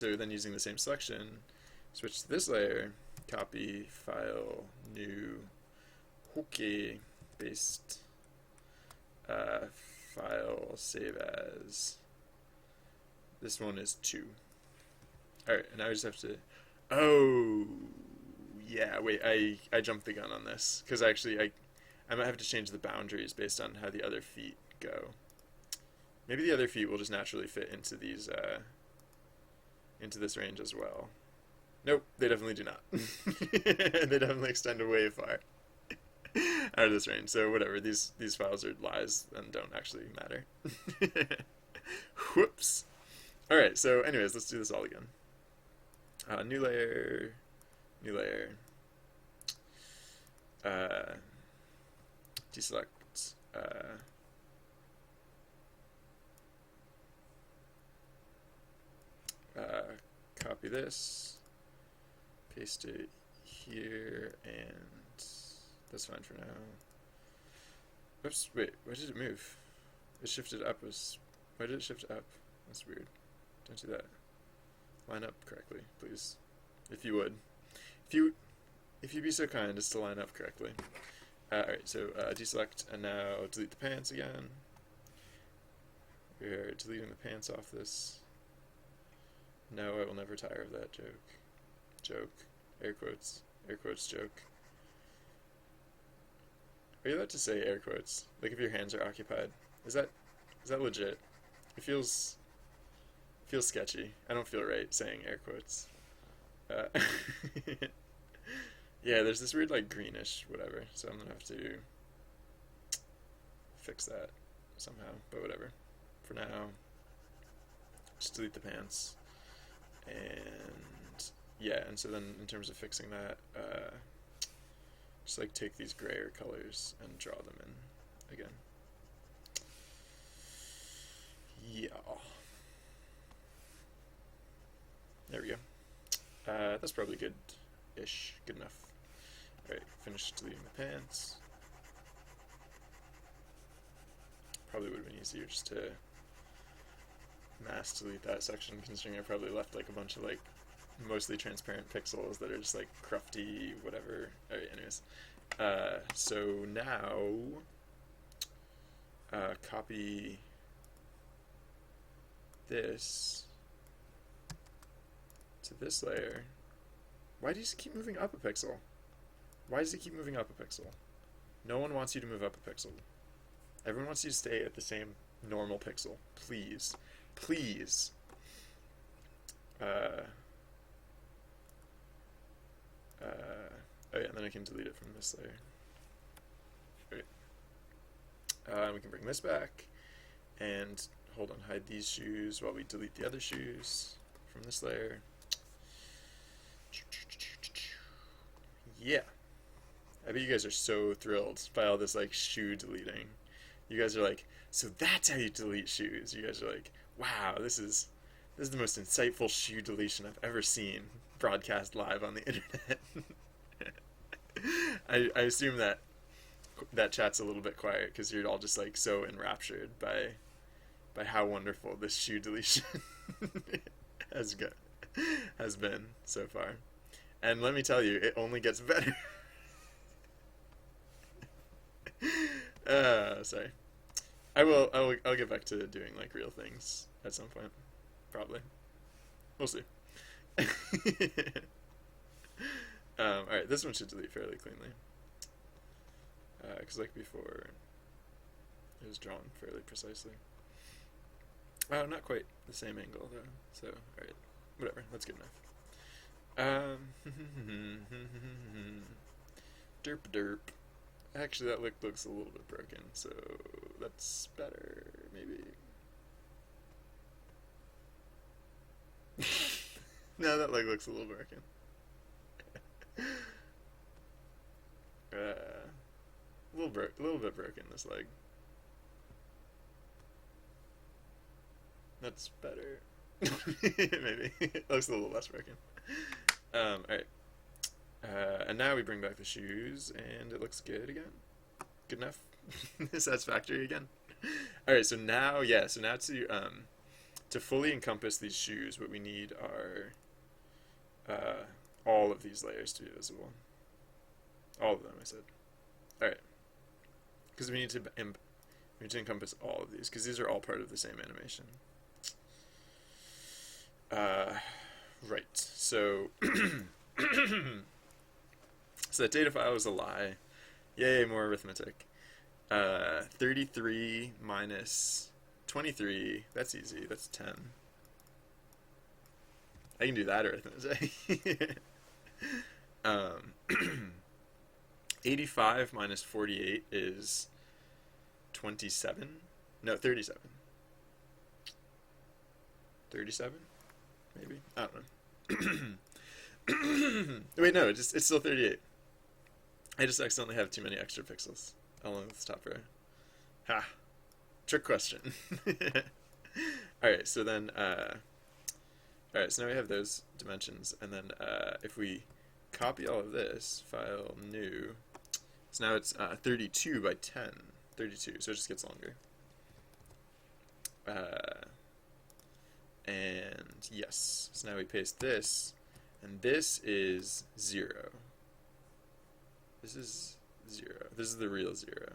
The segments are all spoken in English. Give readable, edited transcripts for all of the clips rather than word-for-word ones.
So then using the same selection, switch to this layer, copy, file, new, okay, paste, file, save as. This one is 2. Alright, and now I just have to, oh, yeah, wait, I jumped the gun on this, because actually I might have to change the boundaries based on how the other feet go. Maybe the other feet will just naturally fit into these, into this range as well. Nope, they definitely do not. They definitely extend way far out of this range. So whatever, these files are lies and don't actually matter. Whoops. Alright, so anyways, let's do this all again. New layer, new layer. Deselect. Copy this, paste it here, and that's fine for now. Oops, wait, why did it move? It shifted up. Why did it shift up? That's weird. Don't do that. Line up correctly, please. If you would. If you'd be so kind as to line up correctly. Alright, so deselect, and now delete the pants again. We're deleting the pants off this. No, I will never tire of that joke. Joke. Air quotes, joke. Are you allowed to say air quotes? Like if your hands are occupied? Is that legit? It feels sketchy. I don't feel right saying air quotes. Yeah, there's this weird like greenish whatever, so I'm gonna have to fix that somehow, but whatever. For now, just delete the pants. And yeah, and so then in terms of fixing that, just like take these grayer colors and draw them in again. Yeah. There we go. That's probably good-ish. Good enough. Alright, finish deleting the pants. Probably would have been easier just to mass delete that section, considering I probably left like a bunch of like mostly transparent pixels that are just like crufty, whatever. Alright, anyways. So now, copy this to this layer. Why does it keep moving up a pixel? Why does it keep moving up a pixel? No one wants you to move up a pixel. Everyone wants you to stay at the same normal pixel. Please. Please. Oh yeah, and then I can delete it from this layer. Great. We can bring this back, and hold on, hide these shoes while we delete the other shoes from this layer. Yeah. I bet you guys are so thrilled by all this like shoe deleting. You guys are like, so that's how you delete shoes. You guys are like, wow, this is the most insightful shoe deletion I've ever seen broadcast live on the internet. I assume that chat's a little bit quiet because you're all just like so enraptured by how wonderful this shoe deletion has been so far. And let me tell you, it only gets better. Sorry. I'll get back to doing like real things at some point. Probably. We'll see. Alright, this one should delete fairly cleanly. Because like before, it was drawn fairly precisely. Oh, not quite the same angle though. So, alright. Whatever, that's good enough. Derp derp. Actually, that looks a little bit broken, so that's better, maybe. No, that leg looks a little broken. A little bit broken, this leg. That's better. Maybe. It looks a little less broken. Alright. And now we bring back the shoes, and it looks good again. Good enough? Satisfactory again? Alright, so now to to fully encompass these shoes, what we need are all of these layers to be visible. All of them, I said. All right, because we need to encompass all of these, because these are all part of the same animation. Right. So, so that data file is a lie. Yay, more arithmetic. 33 minus 23. That's easy. That's 10. I can do that arithmetic. 85 minus 48 is 27. No, 37. 37? Maybe? I don't know. Wait, no, it's still 38. I just accidentally have too many extra pixels along this top row. Ha! Trick question. Alright, so then, alright, so now we have those dimensions, and then if we copy all of this, file new, so now it's 32 by 10. 32, so it just gets longer. And yes, so now we paste this, and this is 0. This is 0. This is the real 0,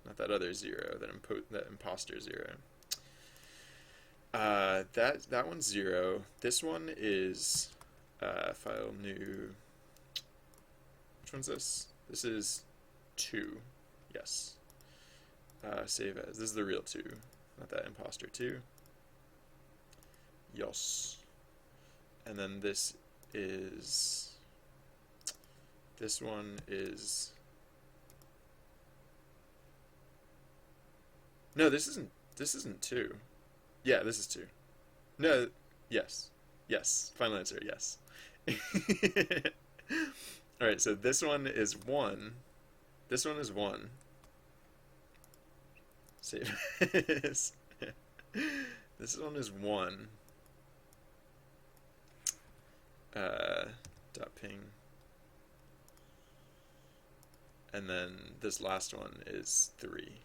not that other 0, that imposter 0. That one's 0. This one is file new. Which one's this? This is 2. Yes. Save as. This is the real 2, not that imposter 2. Yes. And then this one is, no, this isn't 2. Yeah, this is 2. No, yes. Yes. Final answer, yes. Alright, so this one is 1. This one is 1. Save as. This one is 1. Dot ping. And then this last one is 3.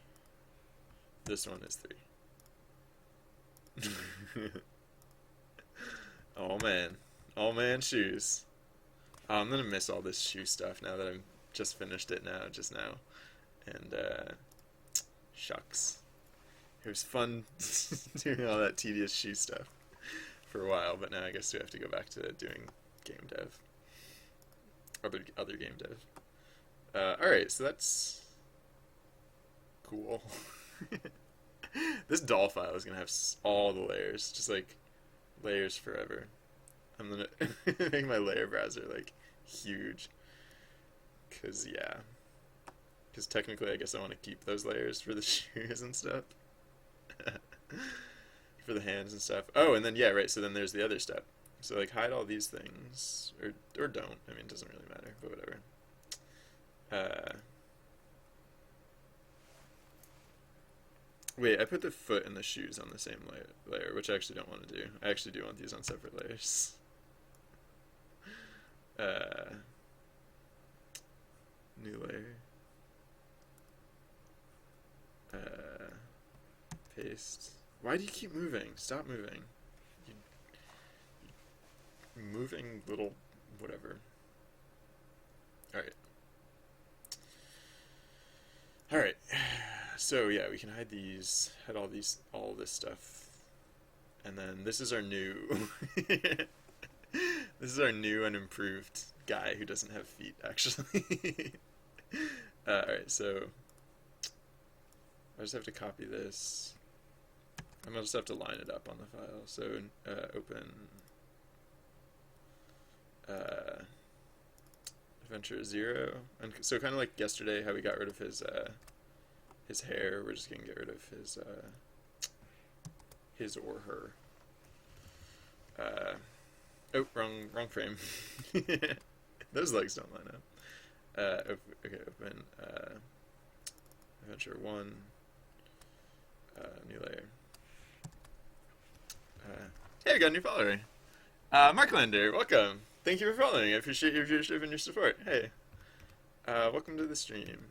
This one is 3. Oh man. Oh man, shoes. Oh, I'm gonna miss all this shoe stuff now that I'm just finished it just now. And, shucks. It was fun doing all that tedious shoe stuff for a while, but now I guess we have to go back to doing game dev. Other game dev. Alright, so that's cool. This doll file is gonna have all the layers, just like layers forever. I'm gonna make my layer browser like huge, cause yeah, cause technically I guess I want to keep those layers for the shoes and stuff, for the hands and stuff. Oh, and then yeah, right. So then there's the other step. So like hide all these things, or don't. I mean, it doesn't really matter, but whatever. Wait, I put the foot and the shoes on the same layer, which I actually don't want to do. I actually do want these on separate layers. New layer. Paste. Why do you keep moving? Stop moving. You moving little whatever. Alright. Alright. So yeah, we can hide these, all this stuff. And then this is our new this is our new and improved guy who doesn't have feet, actually. Alright, so I just have to copy this. I'm gonna just have to line it up on the file. So open adventure 0, and so kind of like yesterday, how we got rid of his hair, we're just gonna get rid of his or her. Oh, wrong frame. Those legs don't line up. Okay, open adventure 1, new layer. Hey, I got a new follower. Marklander, welcome. Thank you for following. I appreciate your viewership and your support. Hey, welcome to the stream.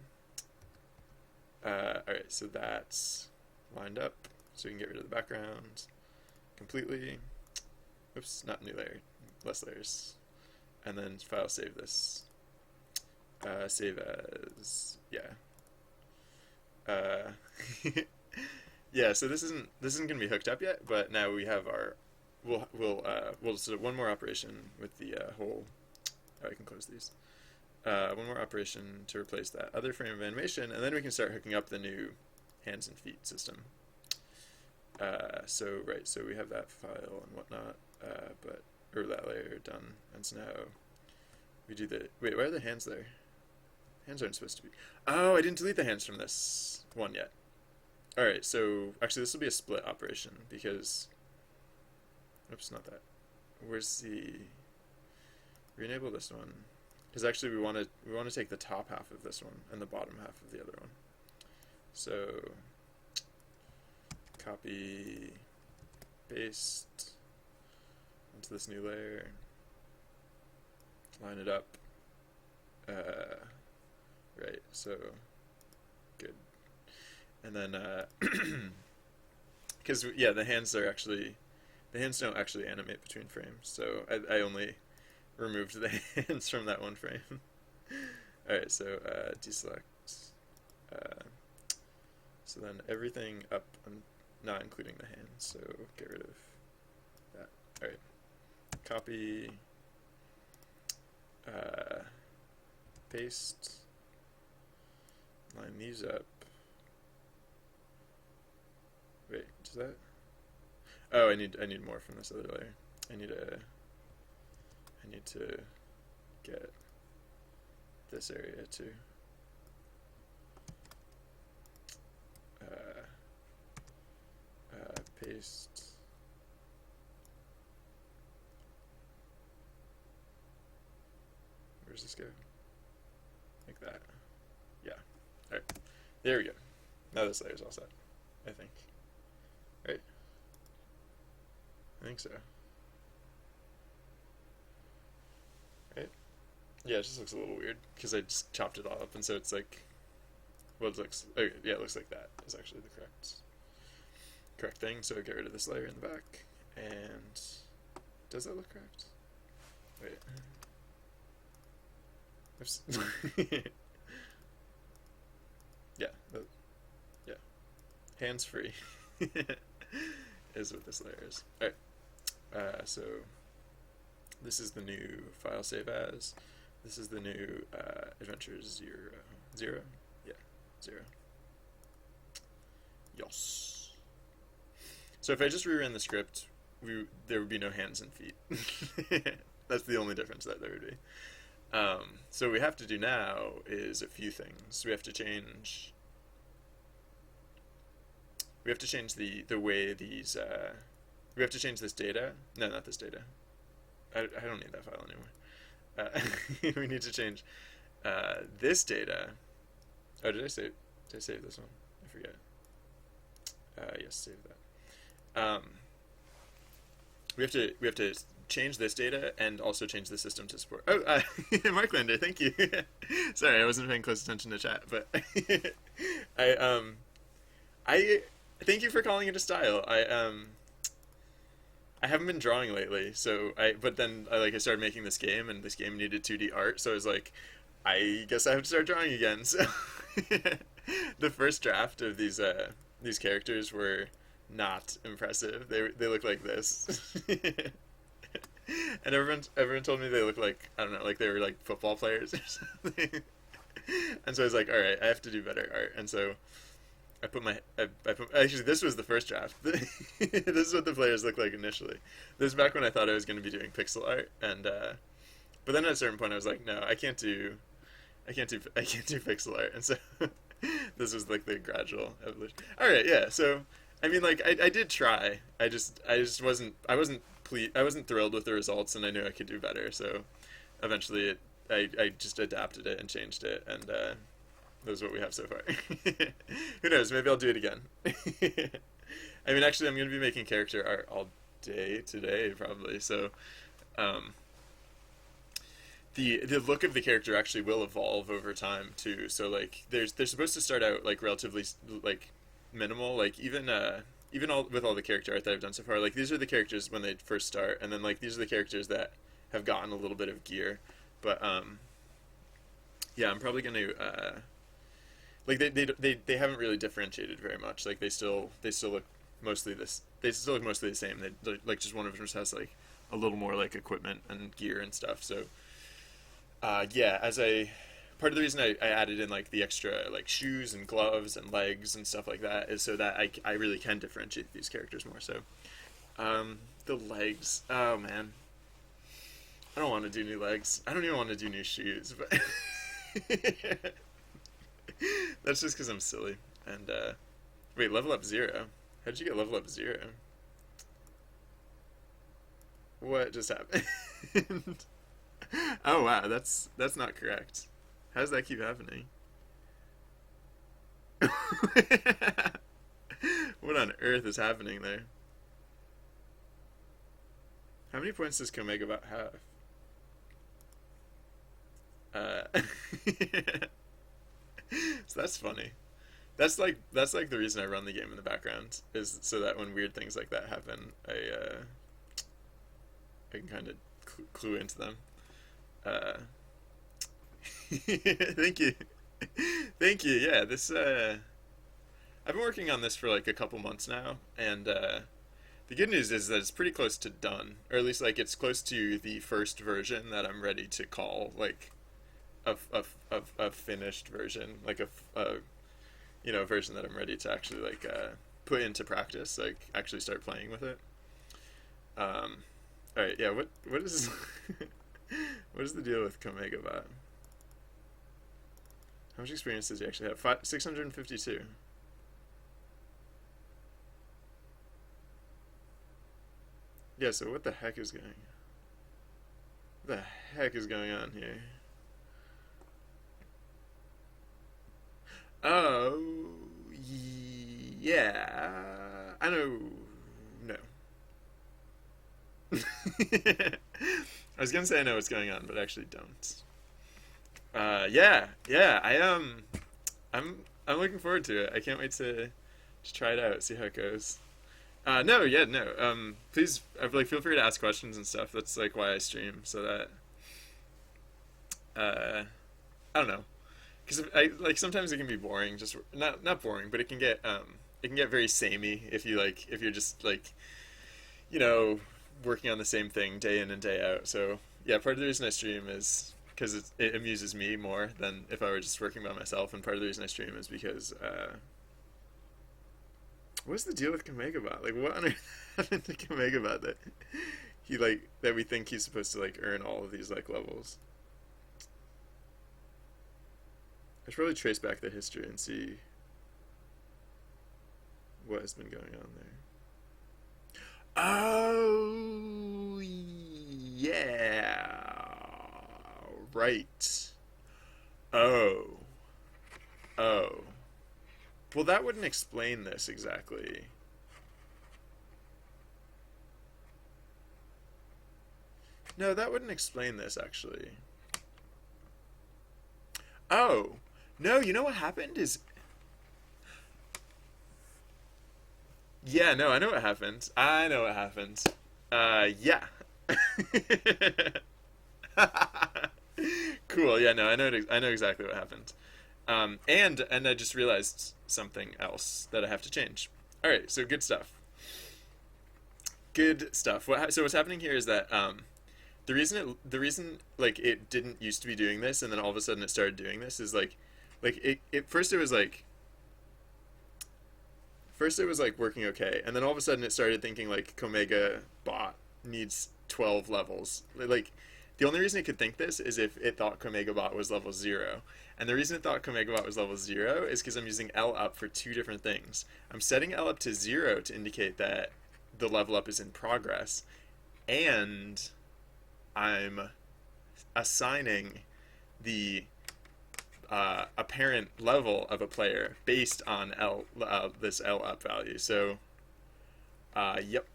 Alright, so that's lined up, so we can get rid of the background. completely. Oops, not new layer, less layers. And then file save this. Save as, yeah. Yeah, so this isn't gonna be hooked up yet, but now we have our, we'll just do one more operation with the whole, I can close these. One more operation to replace that other frame of animation, and then we can start hooking up the new hands and feet system. So we have that file and whatnot, or that layer done, and so now we do the, wait, why are the hands there? Hands aren't supposed to be, oh, I didn't delete the hands from this one yet. Alright, so actually this will be a split operation, because, oops, not that. Where's the, re-enable this one, because actually we want to take the top half of this one and the bottom half of the other one. So copy, paste into this new layer, line it up. Right, so good. And then, because yeah, the hands don't actually animate between frames, so I only removed the hands from that one frame. Alright, so deselect. So then everything up, not including the hands, so get rid of that. Alright, copy, paste, line these up. Wait, does that? Oh, I need more from this other layer. I need to get this area too. Paste. Where's this go? Like that. Yeah. Alright. There we go. Now this layer's all set, I think. Right? I think so. Right? Yeah, it just looks a little weird because I just chopped it all up, and so it's like, well, it looks, okay, yeah, it looks like that is actually the correct thing. So get rid of this layer in the back, and does that look correct? Wait. Oops. Yeah, yeah. Hands free is what this layer is. Alright, so this is the new file save as. This is the new adventure 0. Yeah, 0. Yes. So if I just rerun the script, there would be no hands and feet. That's the only difference that there would be. So what we have to do now is a few things. We have to change the way these, we have to change this data. No, not this data. I don't need that file anymore. We need to change this data. Oh, did I save this one? I forget. Yes, save that. We have to change this data and also change the system to support. Oh, Mark Lander, thank you. Sorry, I wasn't paying close attention to chat, but I thank you for calling it a style. I haven't been drawing lately, but then I started making this game, and this game needed 2D art, so I was like, I guess I have to start drawing again. So the first draft of these characters were not impressive. They look like this. And everyone told me they look like, I don't know, like they were like football players or something. And so I was like, all right, I have to do better art. And so I put actually, this was the first draft. This is what the players looked like initially. This is back when I thought I was going to be doing pixel art, and but then at a certain point I was like, no, I can't do pixel art. And so this was like the gradual evolution. All right, yeah. So I mean, like I did try. I just wasn't thrilled with the results, and I knew I could do better. So eventually I just adapted it and changed it, and that was what we have so far. Who knows? Maybe I'll do it again. I mean, actually, I'm going to be making character art all day today, probably. So the look of the character actually will evolve over time too. So like they're supposed to start out like relatively like minimal. Like even even all with all the character art that I've done so far, like these are the characters when they first start, and then like these are the characters that have gotten a little bit of gear. But yeah, I'm probably gonna like they haven't really differentiated very much. Like they still look mostly this they still look mostly the same. They like just one of them just has like a little more like equipment and gear and stuff. So yeah, as a part of the reason I added in like the extra like shoes and gloves and legs and stuff like that is so that I really can differentiate these characters more. So the legs, oh man, I don't want to do new legs. I don't even want to do new shoes, but that's just because I'm silly. And wait, level up 0. How did you get level up 0? What just happened? Oh wow, that's not correct. How does that keep happening? What on earth is happening there? How many points does Komegabot have? So that's funny. That's like the reason I run the game in the background is so that when weird things like that happen, I can kind of clue into them. Thank you, thank you. Yeah, this I've been working on this for like a couple months now, and the good news is that it's pretty close to done, or at least like it's close to the first version that I'm ready to call like a finished version, like a version that I'm ready to actually like put into practice, like actually start playing with it. All right, yeah. What is what is the deal with Komegabot? How much experience does he actually have? 652. Yeah. So what the heck is going? What the heck is going on here? Oh, yeah. I know. No. I was gonna say I know what's going on, but I actually don't. Yeah. I'm looking forward to it. I can't wait to just try it out, see how it goes. No, yeah, no. Please, like, feel free to ask questions and stuff. That's like why I stream, so that I don't know, because I like sometimes it can be boring, just not boring, but it can get very samey if you're just like you know working on the same thing day in and day out. So yeah, part of the reason I stream is because it amuses me more than if I were just working by myself, and part of the reason I stream is because what's the deal with Komegabot? Like, what on earth happened to Komegabot that we think he's supposed to like earn all of these like levels? I should probably trace back the history and see what has been going on there. Oh, yeah. Right. Oh. Oh. Well, that wouldn't explain this exactly. No, that wouldn't explain this, actually. Oh. No, you know what happened is... Yeah, no, I know what happened. I know what happened. Yeah. Cool. Yeah, no, I know exactly what happened. And I just realized something else that I have to change. All right, so good stuff. Good stuff. So what's happening here is that the reason like it didn't used to be doing this, and then all of a sudden it started doing this is like it first it was like working okay, and then all of a sudden it started thinking like Komega bot needs 12 levels. Like the only reason it could think this is if it thought Komega bot was level 0. And the reason it thought Komega bot was level 0 is because I'm using L up for two different things. I'm setting L up to 0 to indicate that the level up is in progress, and I'm assigning the apparent level of a player based on this L up value. So, yep,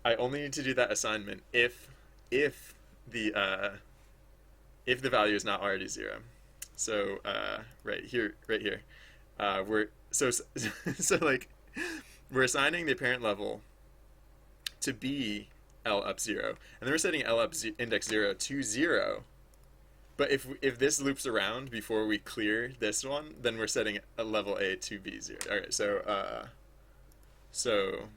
I only need to do that assignment if the value is not already 0. So right here, we're so like we're assigning the apparent level to be L up 0, and then we're setting L up index 0 to 0. But if this loops around before we clear this one, then we're setting a level A to be 0. All right, so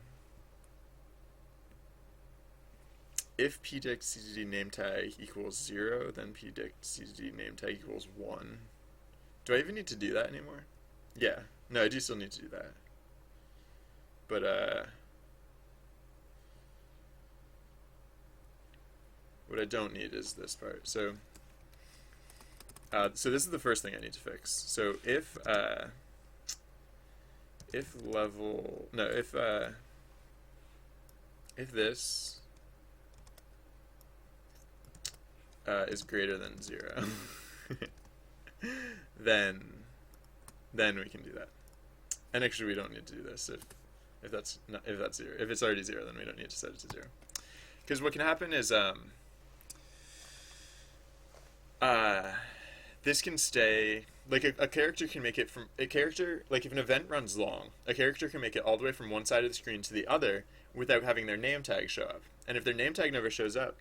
if pdict name tag equals 0, then pdict name tag equals 1. Do I even need to do that anymore? Yeah. No, I do still need to do that. But what I don't need is this part. So this is the first thing I need to fix. So if this is greater than 0, then we can do that. And actually, we don't need to do this if that's 0. If it's already 0, then we don't need to set it to 0. Because what can happen is this can stay, like a character can make it from a character, like if an event runs long, a character can make it all the way from one side of the screen to the other without having their name tag show up. And if their name tag never shows up,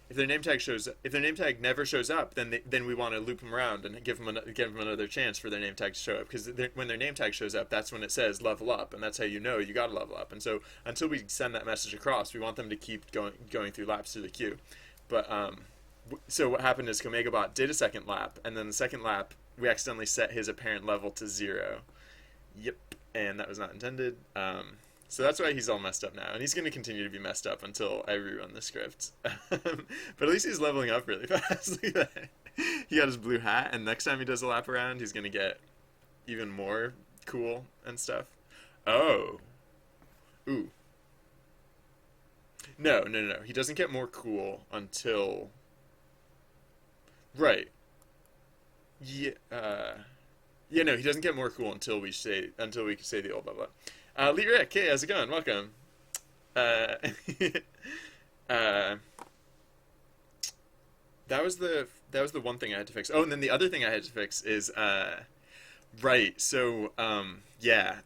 if their name tag never shows up, then we want to loop them around and give them another chance for their name tag to show up. Because when their name tag shows up, that's when it says level up, and that's how you know you got to level up. And so until we send that message across, we want them to keep going through laps through the queue. But so what happened is Omegabot did a second lap, and then the second lap we accidentally set his apparent level to 0. Yep, and that was not intended. So that's why he's all messed up now, and he's going to continue to be messed up until I rerun the script. But at least he's leveling up really fast. Look at that. He got his blue hat, and next time he does a lap around, he's going to get even more cool and stuff. Oh. Ooh. No. He doesn't get more cool until... Right. Yeah. Yeah, no, he doesn't get more cool until we say the old level up. Lee Rick, hey, how's it going? Welcome. That was the one thing I had to fix. Oh, and then the other thing I had to fix is right. So yeah.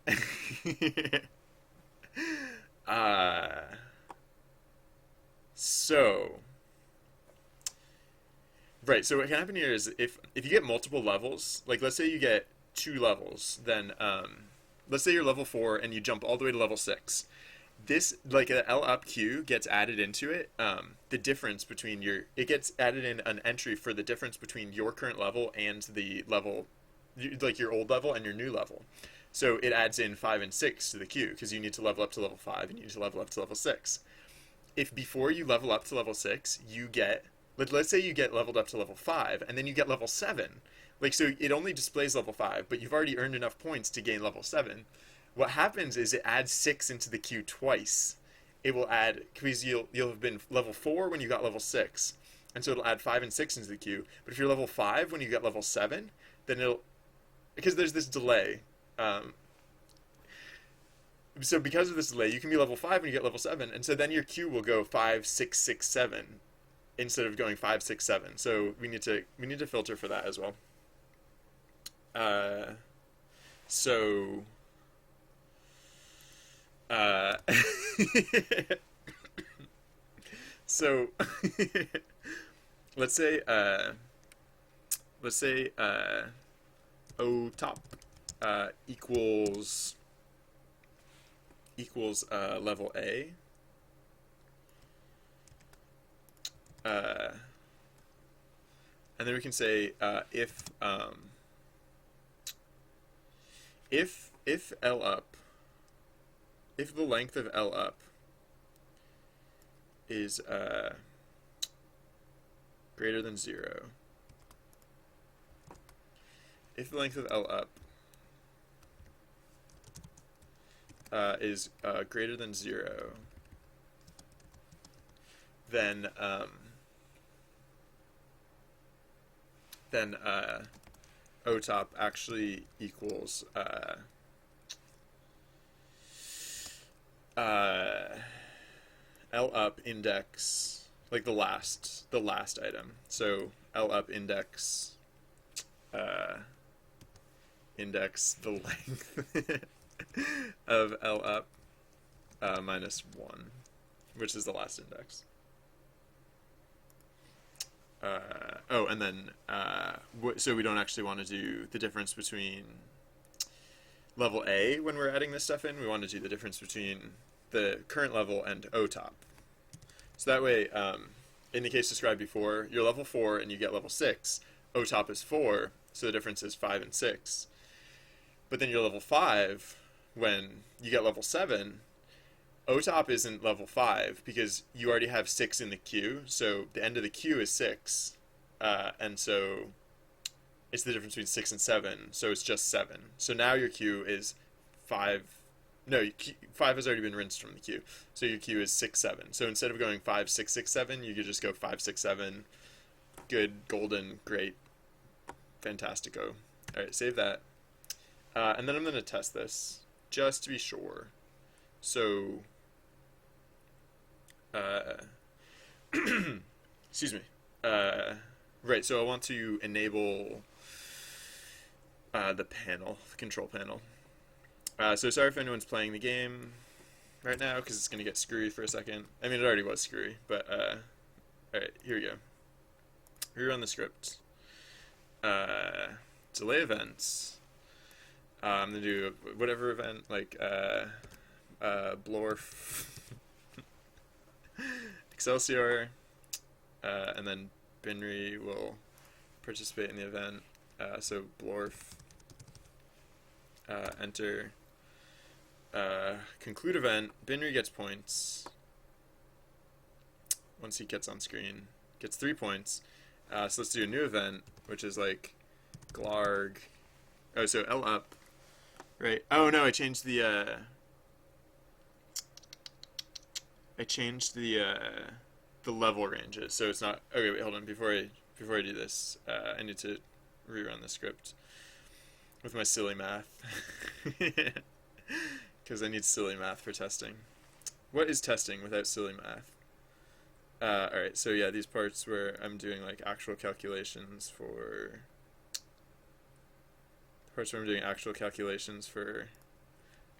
So right. So what can happen here is if you get multiple levels, like let's say you get 2 levels, then let's say you're level 4 and you jump all the way to level 6. This, like an L up queue gets added into it. The difference between it gets added in an entry for the difference between your current level and the level, like your old level and your new level. So it adds in 5 and 6 to the queue because you need to level up to level 5 and you need to level up to level 6. If before you level up to level 6, you get, let's say you get leveled up to level 5 and then you get level 7. Like, so it only displays level 5, but you've already earned enough points to gain level 7. What happens is it adds 6 into the queue twice. It will add, because you'll have been level 4 when you got level 6, and so it'll add 5 and 6 into the queue. But if you're level 5 when you get level 7, then it'll, because there's this delay. So because of this delay, you can be level 5 when you get level 7, and so then your queue will go 5, 6, 6, 7, instead of going 5, 6, 7. So we need to filter for that as well. So so let's say O top equals level A, and then we can say if L up, if the length of L up is greater than 0, if the length of L up is greater than 0, then OTOP actually equals L up index, like the last item. So L up index index the length of L up minus 1, which is the last index. Oh, and then, so we don't actually want to do the difference between level A when we're adding this stuff in. We want to do the difference between the current level and O top. So that way, in the case described before, you're level 4 and you get level 6. O top is 4, so the difference is 5 and 6. But then you're level 5 when you get level 7. O top isn't level 5 because you already have 6 in the queue, so the end of the queue is 6. And so it's the difference between 6 and 7, so it's just 7. So now your queue is 5. No, 5 has already been rinsed from the queue, so your queue is 6, 7. So instead of going 5, 6, 6, 7, you could just go 5, 6, 7. Good, golden, great, fantastico. Alright, save that. And then I'm going to test this, just to be sure. So, excuse me. Right, so I want to enable the panel, the control panel. So sorry if anyone's playing the game right now, because it's going to get screwy for a second. I mean, it already was screwy, but, alright, here we go. Rerun the script. Delay events. I'm going to do whatever event, like, Blorf, Excelsior, and then Binry will participate in the event. So Blorf, enter, conclude event. Binry gets points. Once he gets on screen, gets 3 points. So let's do a new event, which is like Glarg. Oh, so L up. Right. Oh no, I changed the level ranges, so it's not. Okay, wait, hold on. Before I do this, I need to rerun the script with my silly math, because I need silly math for testing. What is testing without silly math? All right. So yeah, these parts where I'm doing like actual calculations for. Parts where I'm doing actual calculations for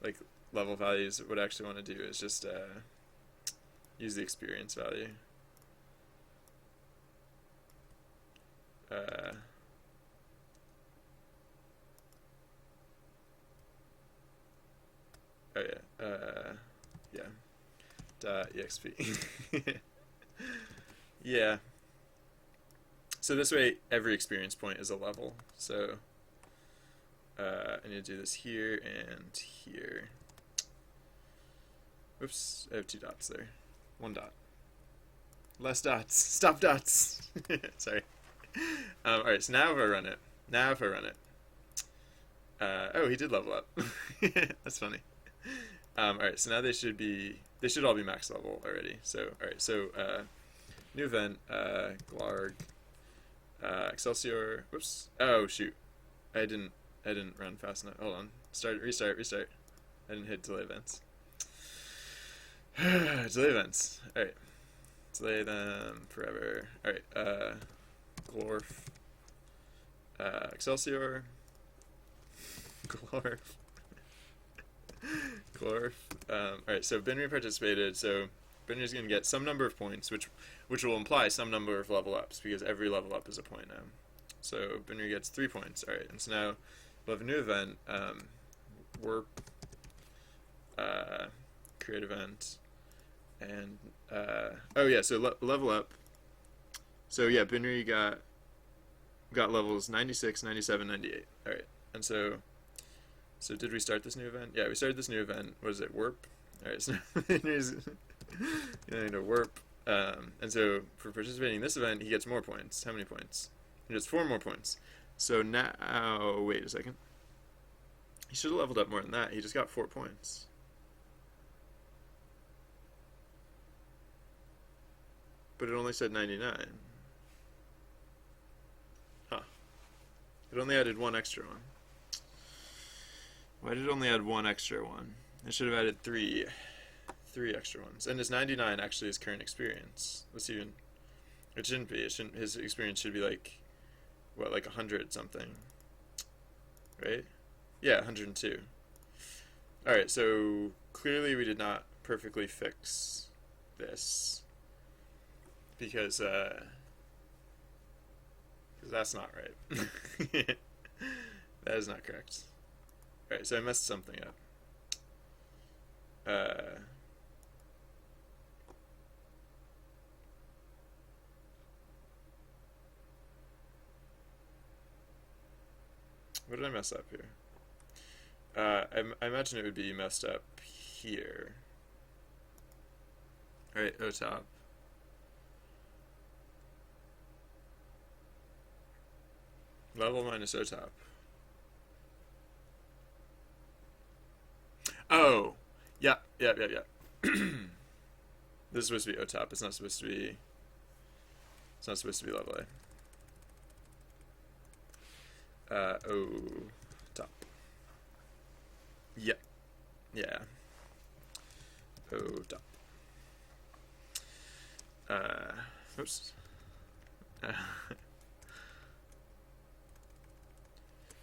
like level values, what I actually want to do is just use the experience value. Oh yeah, yeah, .exp. Yeah. So this way, every experience point is a level. So I need to do this here and here. Oops, I have 2 dots there. 1 dot. Less dots. Stop dots. Sorry. Alright, so now if I run it. Oh, he did level up. That's funny. Alright, so now they should all be max level already. So, alright, so, new event, Glarg, Excelsior, whoops. Oh, shoot. I didn't run fast enough. Hold on. Restart. I didn't hit delay events. Delay events. Alright. Delay them forever. Alright, Glorf. Excelsior. Glorf. Glorf. Alright, so Binry participated, so Binry's gonna get some number of points, which will imply some number of level ups, because every level up is a point now. So Binry gets 3 points. Alright, and so now we'll have a new event, warp, create event, and, oh yeah, so level up. So yeah, Binry got levels 96, 97, 98. Alright, and so did we start this new event? Yeah, we started this new event. What is it, warp? Alright, so Binry's going to warp, and so for participating in this event, he gets more points. How many points? He gets 4 more points. So now, wait a second. He should have leveled up more than that. He just got 4 points. But it only said 99. Huh. It only added 1 extra one. Why did it only add 1 extra one? It should have added 3 extra ones. And his 99 actually is current experience. Let's even. It shouldn't be. His experience should be like, what, like 100 something, right? Yeah, 102. Alright, so clearly we did not perfectly fix this because that's not right. That is not correct. Alright, so I messed something up. What did I mess up here? I imagine it would be messed up here. Alright, OTOP. Level minus OTOP. Oh! Yeah. This is supposed to be OTOP. It's not supposed to be... It's not supposed to be level A. OTOP. Yep. Yeah. OTOP. Oops.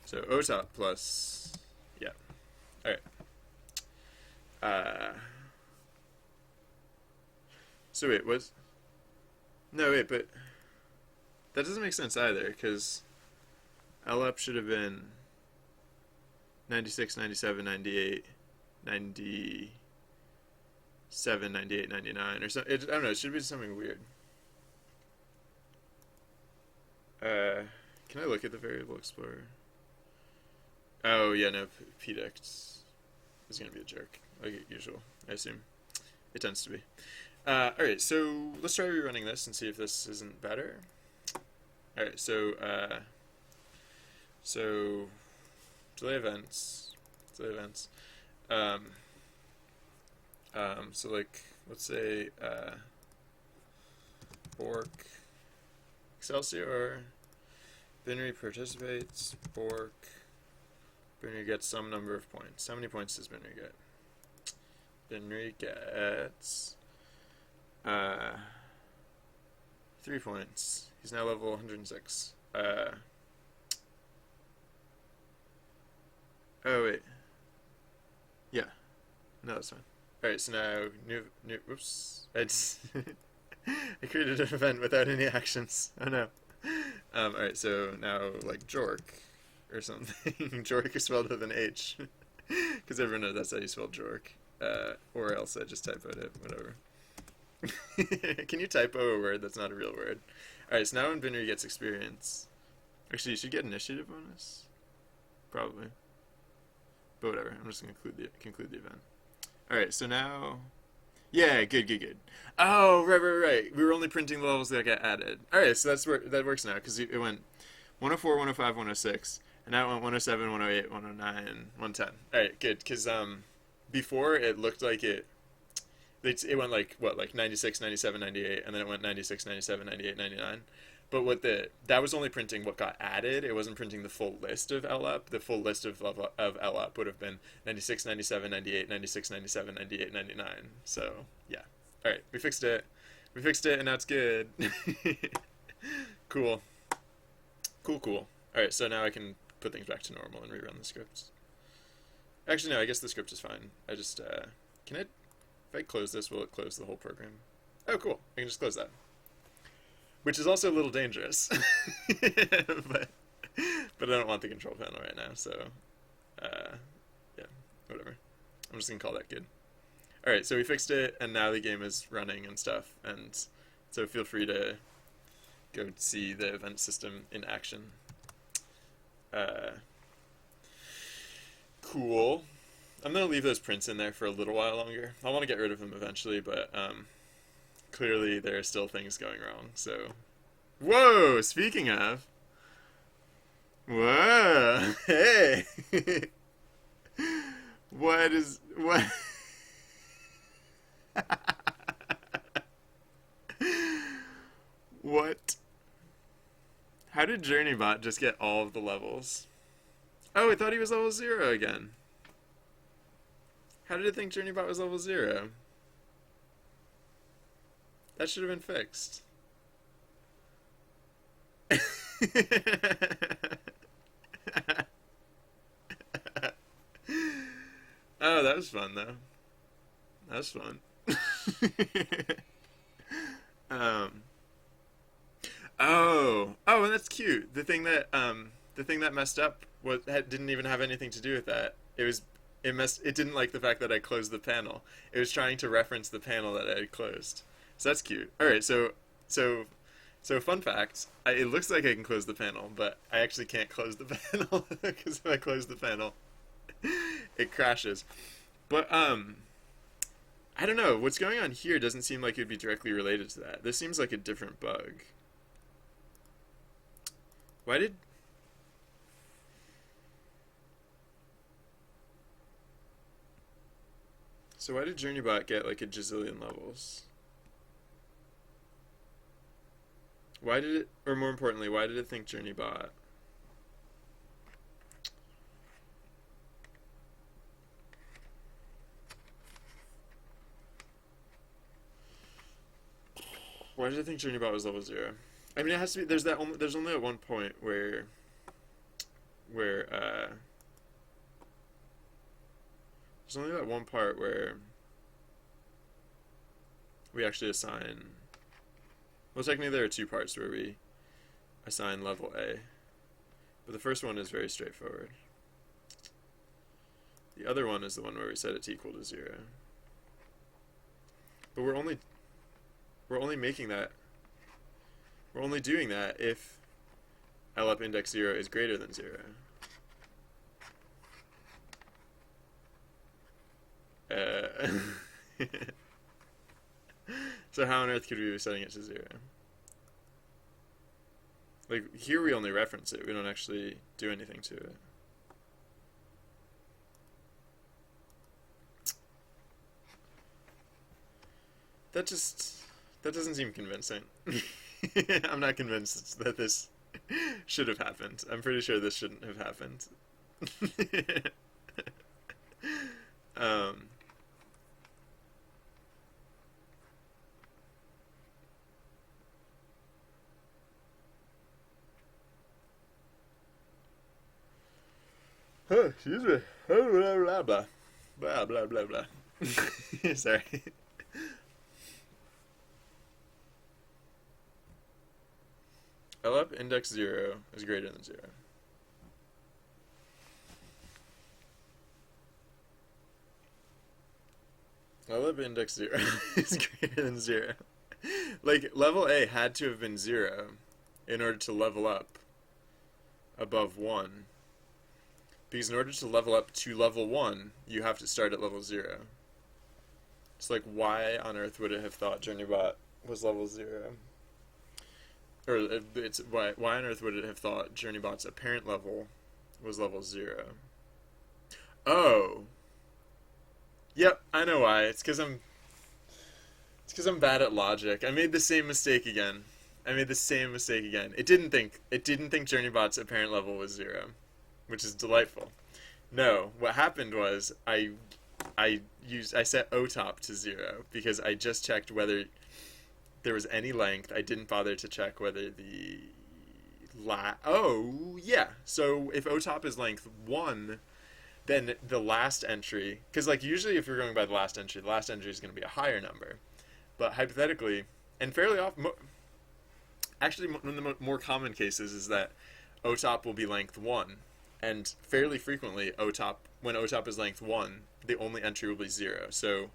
So OTOP plus... Yeah. Alright. So wait, was... No, wait, but... That doesn't make sense either, because... LUP should have been 96, 97, 98, 97, 98, 99, or something. I don't know, it should be something weird. Can I look at the variable explorer? Oh, yeah, no, pdict is going to be a jerk, like usual, I assume. It tends to be. Alright, so let's try rerunning this and see if this isn't better. Alright, so delay events. So like, let's say, Bork Excelsior, binary participates, Bork, binary gets some number of points. How many points does binary get? Binary gets, 3 points. He's now level 106. Oh, wait. Yeah. No, that's fine. Alright, so now, whoops. I created an event without any actions. Oh no. Alright, so now, like, Jork, or something. Jork is spelled with an H. Because everyone knows that's how you spell Jork. Or else I just typoed it, whatever. Can you typo a word that's not a real word? Alright, so now when binary gets experience... Actually, you should get initiative bonus? Probably. But whatever, I'm just going to conclude the event. Alright, so now... Yeah, good. Oh, right. We were only printing the levels that got added. Alright, so that works now, because it went 104, 105, 106, and now it went 107, 108, 109, 110. Alright, good, because before it looked like it went like, what, like 96, 97, 98, and then it went 96, 97, 98, 99. But that was only printing what got added. It wasn't printing the full list of LUP. The full list of LUP would have been 96, 97, 98, 96, 97, 98, 99. So, yeah. All right, we fixed it. And now it's good. Cool. All right, so now I can put things back to normal and rerun the script. Actually, no, I guess the script is fine. I just, if I close this, will it close the whole program? Oh, cool. I can just close that. Which is also a little dangerous. but I don't want the control panel right now, so yeah, whatever. I'm just gonna call that good. Alright, so we fixed it, and now the game is running and stuff, and so feel free to go see the event system in action. Cool. I'm gonna leave those prints in there for a little while longer. I want to get rid of them eventually, but clearly there are still things going wrong, so... Whoa! Speaking of... Whoa! Hey! What? What? How did JourneyBot just get all of the levels? Oh, I thought he was level 0 again. How did it think JourneyBot was level 0? That should have been fixed. Oh, that was fun though. That was fun. um. Oh, and that's cute. The thing that messed up didn't even have anything to do with that. It didn't like the fact that I closed the panel. It was trying to reference the panel that I had closed. So that's cute. All right, so so fun fact, it looks like I can close the panel, but I actually can't close the panel because if I close the panel, it crashes. But I don't know. What's going on here doesn't seem like it would be directly related to that. This seems like a different bug. Why did... So why did JourneyBot get like a gazillion levels? Why did it, or more importantly, why did it think JourneyBot? Why did I think JourneyBot was level 0? I mean, it has to be. There's only at one point where there's only that one part where we actually assign. Well, technically there are two parts where we assign level A, but the first one is very straightforward. The other one is the one where we set it to equal to 0. But we're only making that. We're only doing that if L up index 0 is greater than 0. So how on earth could we be setting it to 0? Like, here we only reference it. We don't actually do anything to it. That doesn't seem convincing. I'm not convinced that this should have happened. I'm pretty sure this shouldn't have happened. Excuse me. Blah blah blah. Blah blah blah blah. Sorry. L up index 0 is greater than 0. L up index 0 is greater than 0. Like, level A had to have been 0 in order to level up above 1. Because in order to level up to level 1, you have to start at level 0. It's like, why on earth would it have thought JourneyBot was level 0? Or it's why on earth would it have thought JourneyBot's apparent level was level 0? Oh. Yep, I know why. It's because I'm bad at logic. I made the same mistake again. It didn't think JourneyBot's apparent level was 0, which is delightful. No, what happened was I set OTOP to 0 because I just checked whether there was any length. I didn't bother to check whether the so if OTOP is length 1, then the last entry, because like usually if you're going by the last entry is going to be a higher number, but hypothetically and fairly often, actually one of the more common cases is that OTOP will be length 1, and fairly frequently when OTOP is length 1, the only entry will be 0. So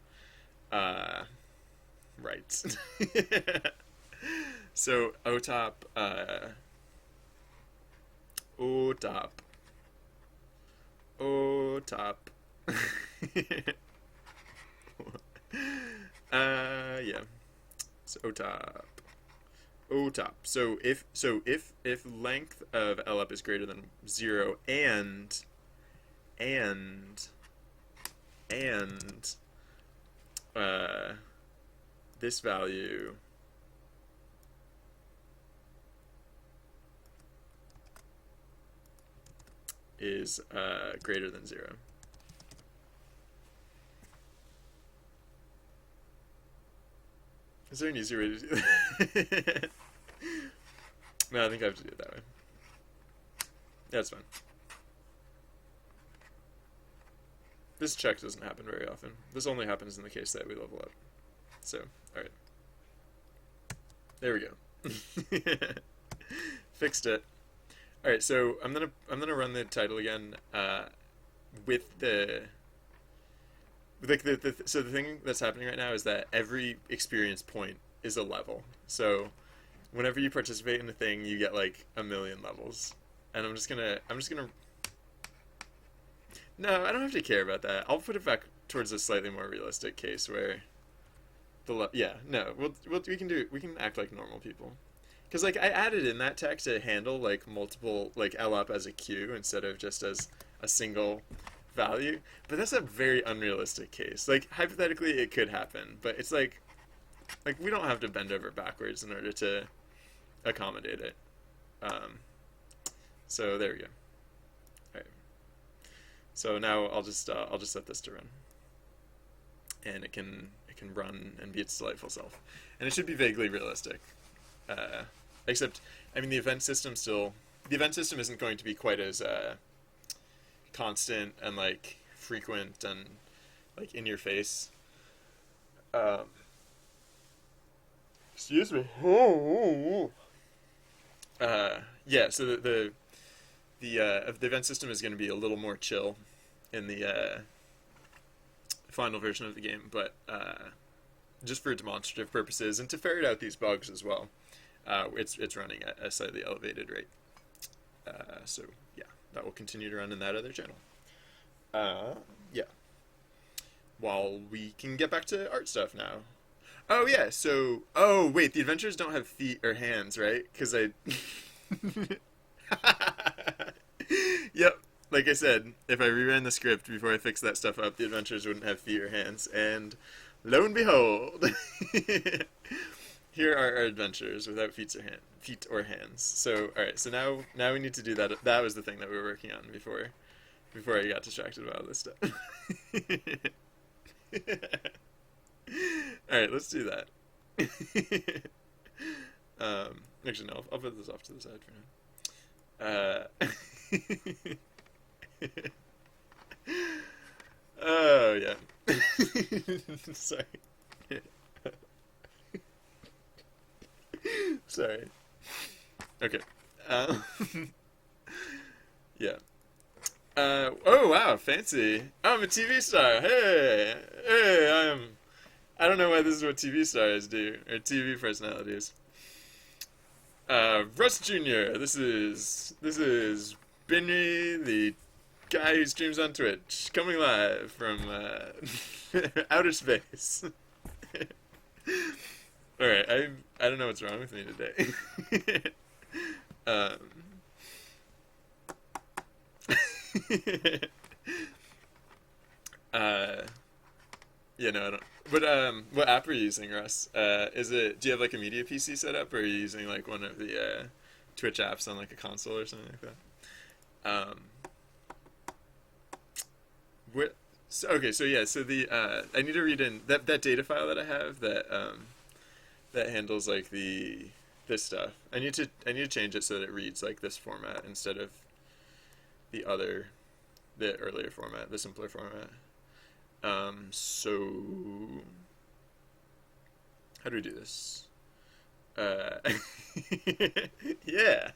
right. So OTOP yeah. So OTOP. So if length of L up is greater than 0 and this value is greater than 0. Is there an easier way to do that? No, I think I have to do it that way. Yeah, that's fine. this check doesn't happen very often. This only happens in the case that we level up. So, alright. There we go. Fixed it. Alright, so I'm gonna run the title again, with the so the thing that's happening right now is that every experience point is a level. So whenever you participate in a thing, you get like 1,000,000 levels. And I'm just gonna no, I don't have to care about that. I'll put it back towards a slightly more realistic case where yeah, no, we can act like normal people. Because like I added in that tech to handle like multiple like L up as a queue instead of just as a single value, but that's a very unrealistic case. Like hypothetically it could happen, but it's like we don't have to bend over backwards in order to accommodate it. So there we go. All right. So now I'll just set this to run, and it can run and be its delightful self, and it should be vaguely realistic. Except, I mean, the event system isn't going to be quite as constant and like frequent and like in your face. Excuse me. Yeah. So the event system is going to be a little more chill in the final version of the game, but just for demonstrative purposes and to ferret out these bugs as well, it's running at a slightly elevated rate. So yeah, that will continue to run in that other channel. Yeah. While we can get back to art stuff now. Oh yeah, so wait, the adventures don't have feet or hands, right? Because I Yep. Like I said, if I reran the script before I fixed that stuff up, the adventures wouldn't have feet or hands, and lo and behold, here are our adventures without feet or hands. So, all right. So now we need to do that. That was the thing that we were working on before I got distracted about all this stuff. All right, let's do that. Actually, no. I'll put this off to the side for now. Oh yeah. Sorry. Sorry. Okay. Yeah. Oh wow, fancy. I'm a TV star. Hey, I don't know why this is what TV stars do, or TV personalities. Russ Jr. This is Binry, the guy who streams on Twitch, coming live from outer space. All right, I don't know what's wrong with me today. Yeah, no, I don't. What app are you using, Russ? Do you have like a media PC set up, or are you using like one of the Twitch apps on like a console or something like that? Okay, so yeah, so I need to read in that data file that I have that handles like this stuff. I need to change it so that it reads like this format instead of the earlier format, the simpler format. So how do we do this? Yeah.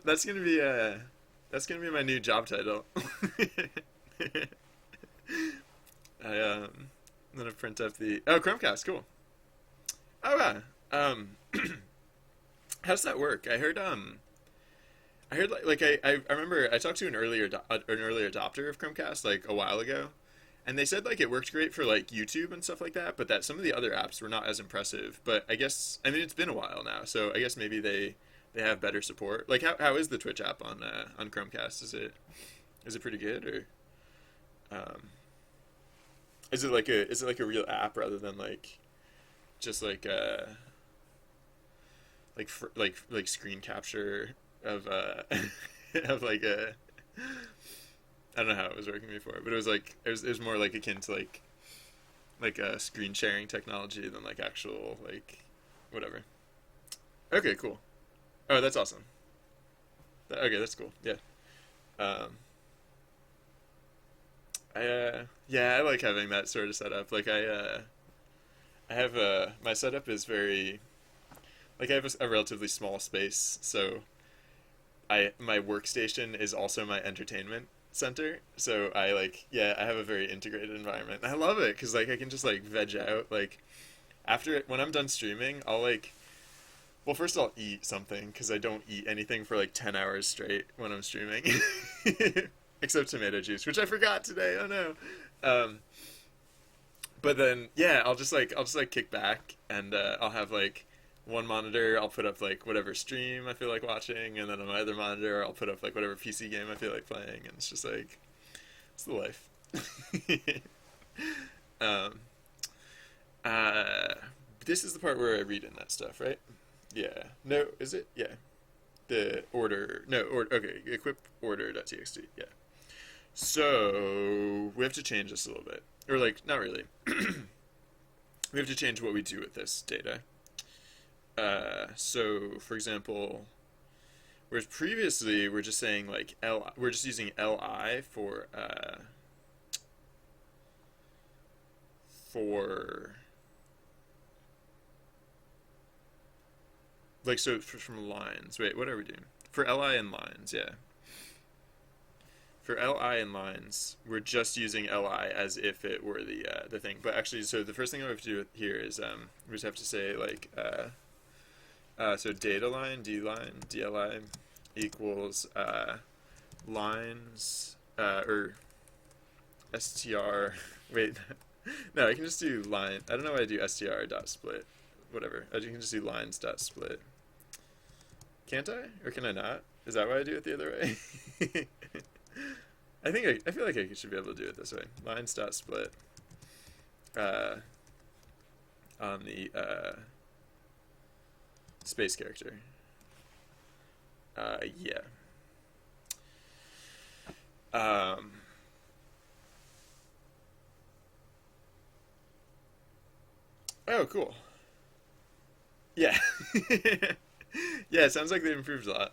That's gonna be my new job title. I'm gonna print up Chromecast, cool. Oh yeah. How does that work? I heard like I remember I talked to an earlier adopter of Chromecast like a while ago, and they said like it worked great for like YouTube and stuff like that, but that some of the other apps were not as impressive. But I guess it's been a while now, so I guess maybe they have better support. Like how is the Twitch app on Chromecast? Is it pretty good, or is it like a real app rather than like just like like screen capture of of like a I don't know how it was working before, but it was more like akin to like a screen sharing technology than like actual like whatever. Okay, cool. Oh, that's awesome. Okay, that's cool. Yeah. Um, yeah, I like having that sort of setup. Like I have my setup is very like I have a relatively small space, so my workstation is also my entertainment center. So I like yeah, I have a very integrated environment. And I love it because like I can just like veg out like after when I'm done streaming, I'll like well first I'll eat something because I don't eat anything for like 10 hours straight when I'm streaming, except tomato juice, which I forgot today. Oh no. Um, but then yeah, I'll just like kick back and I'll have like one monitor. I'll put up like whatever stream I feel like watching, and then on my other monitor I'll put up like whatever PC game I feel like playing, and it's just like it's the life. um, uh, this is the part where I read in that stuff, right? Yeah. No, is it? Yeah. The order. No, order. Okay. Equip order.txt. Yeah. So we have to change this a little bit, or like not really. We have to change what we do with this data. So for example, whereas previously we're just saying like L, we're just using li for like so from lines. Wait, what are we doing for li and lines? Yeah, for li and lines, we're just using li as if it were the thing. But actually, so the first thing we have to do here is we just have to say like so data line d line dli equals lines or str. Wait, no, I can just do line. I don't know why I do str dot split. Whatever. I can just do lines dot split. Can't I? Or can I not? Is that why I do it the other way? I feel like I should be able to do it this way. Lines dot split on the space character. Yeah. Um, oh, cool. Yeah. Yeah, it sounds like they improved a lot.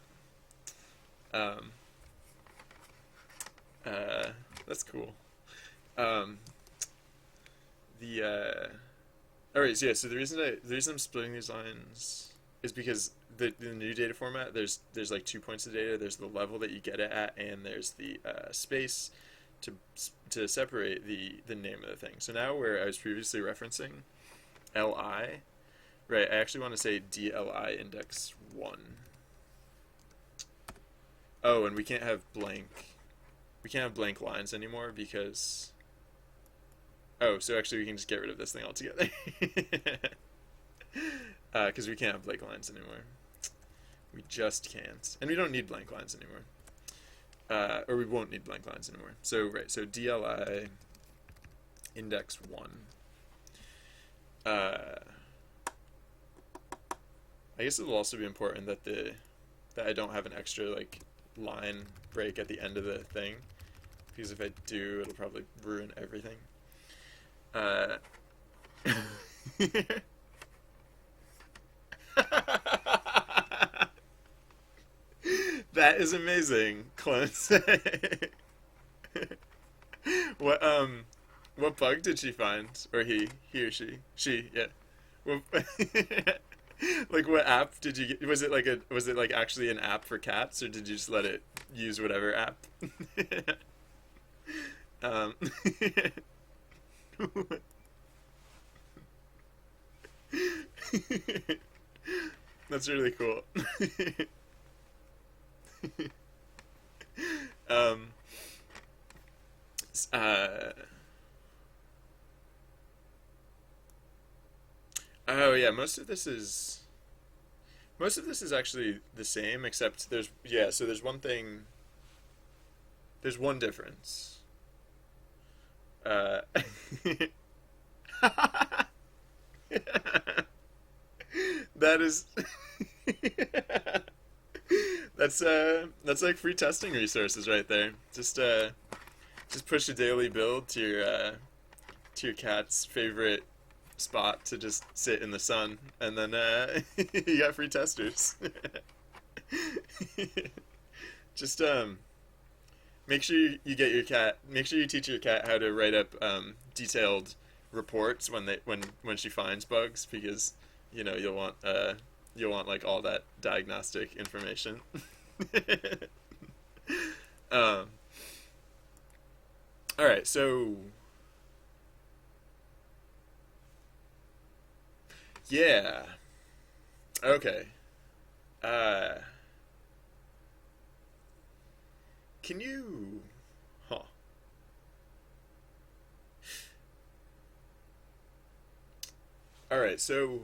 Um, uh, that's cool. Um, the all right, so yeah, so the reason I'm splitting these lines is because the new data format there's like 2 points of data. There's the level that you get it at, and there's the space to to separate the name of the thing. So now where I was previously referencing li, right? I actually want to say dli index 1. Oh, and we can't have blank. We can't have blank lines anymore because. Oh, so actually we can just get rid of this thing altogether. Because we can't have blank lines anymore. We just can't. And we don't need blank lines anymore. Or we won't need blank lines anymore. So, right, so DLI index 1. I guess it will also be important that that I don't have an extra, like, line break at the end of the thing. Because if I do, it'll probably ruin everything. That is amazing, clones. What what bug did she find? Or he or she, yeah. What, like what app did you get? Was it like actually an app for cats, or did you just let it use whatever app? um That's really cool. um uh oh yeah, most of this is actually the same, except there's yeah, so there's one difference. Uh that is that's like free testing resources right there. Just push a daily build to your cat's favorite spot to just sit in the sun, and then you got free testers. Just make sure you get your cat. Make sure you teach your cat how to write up detailed reports when she finds bugs, because you'll want like all that diagnostic information. um, all right, so yeah, okay. Uh, can you? Huh. All right, so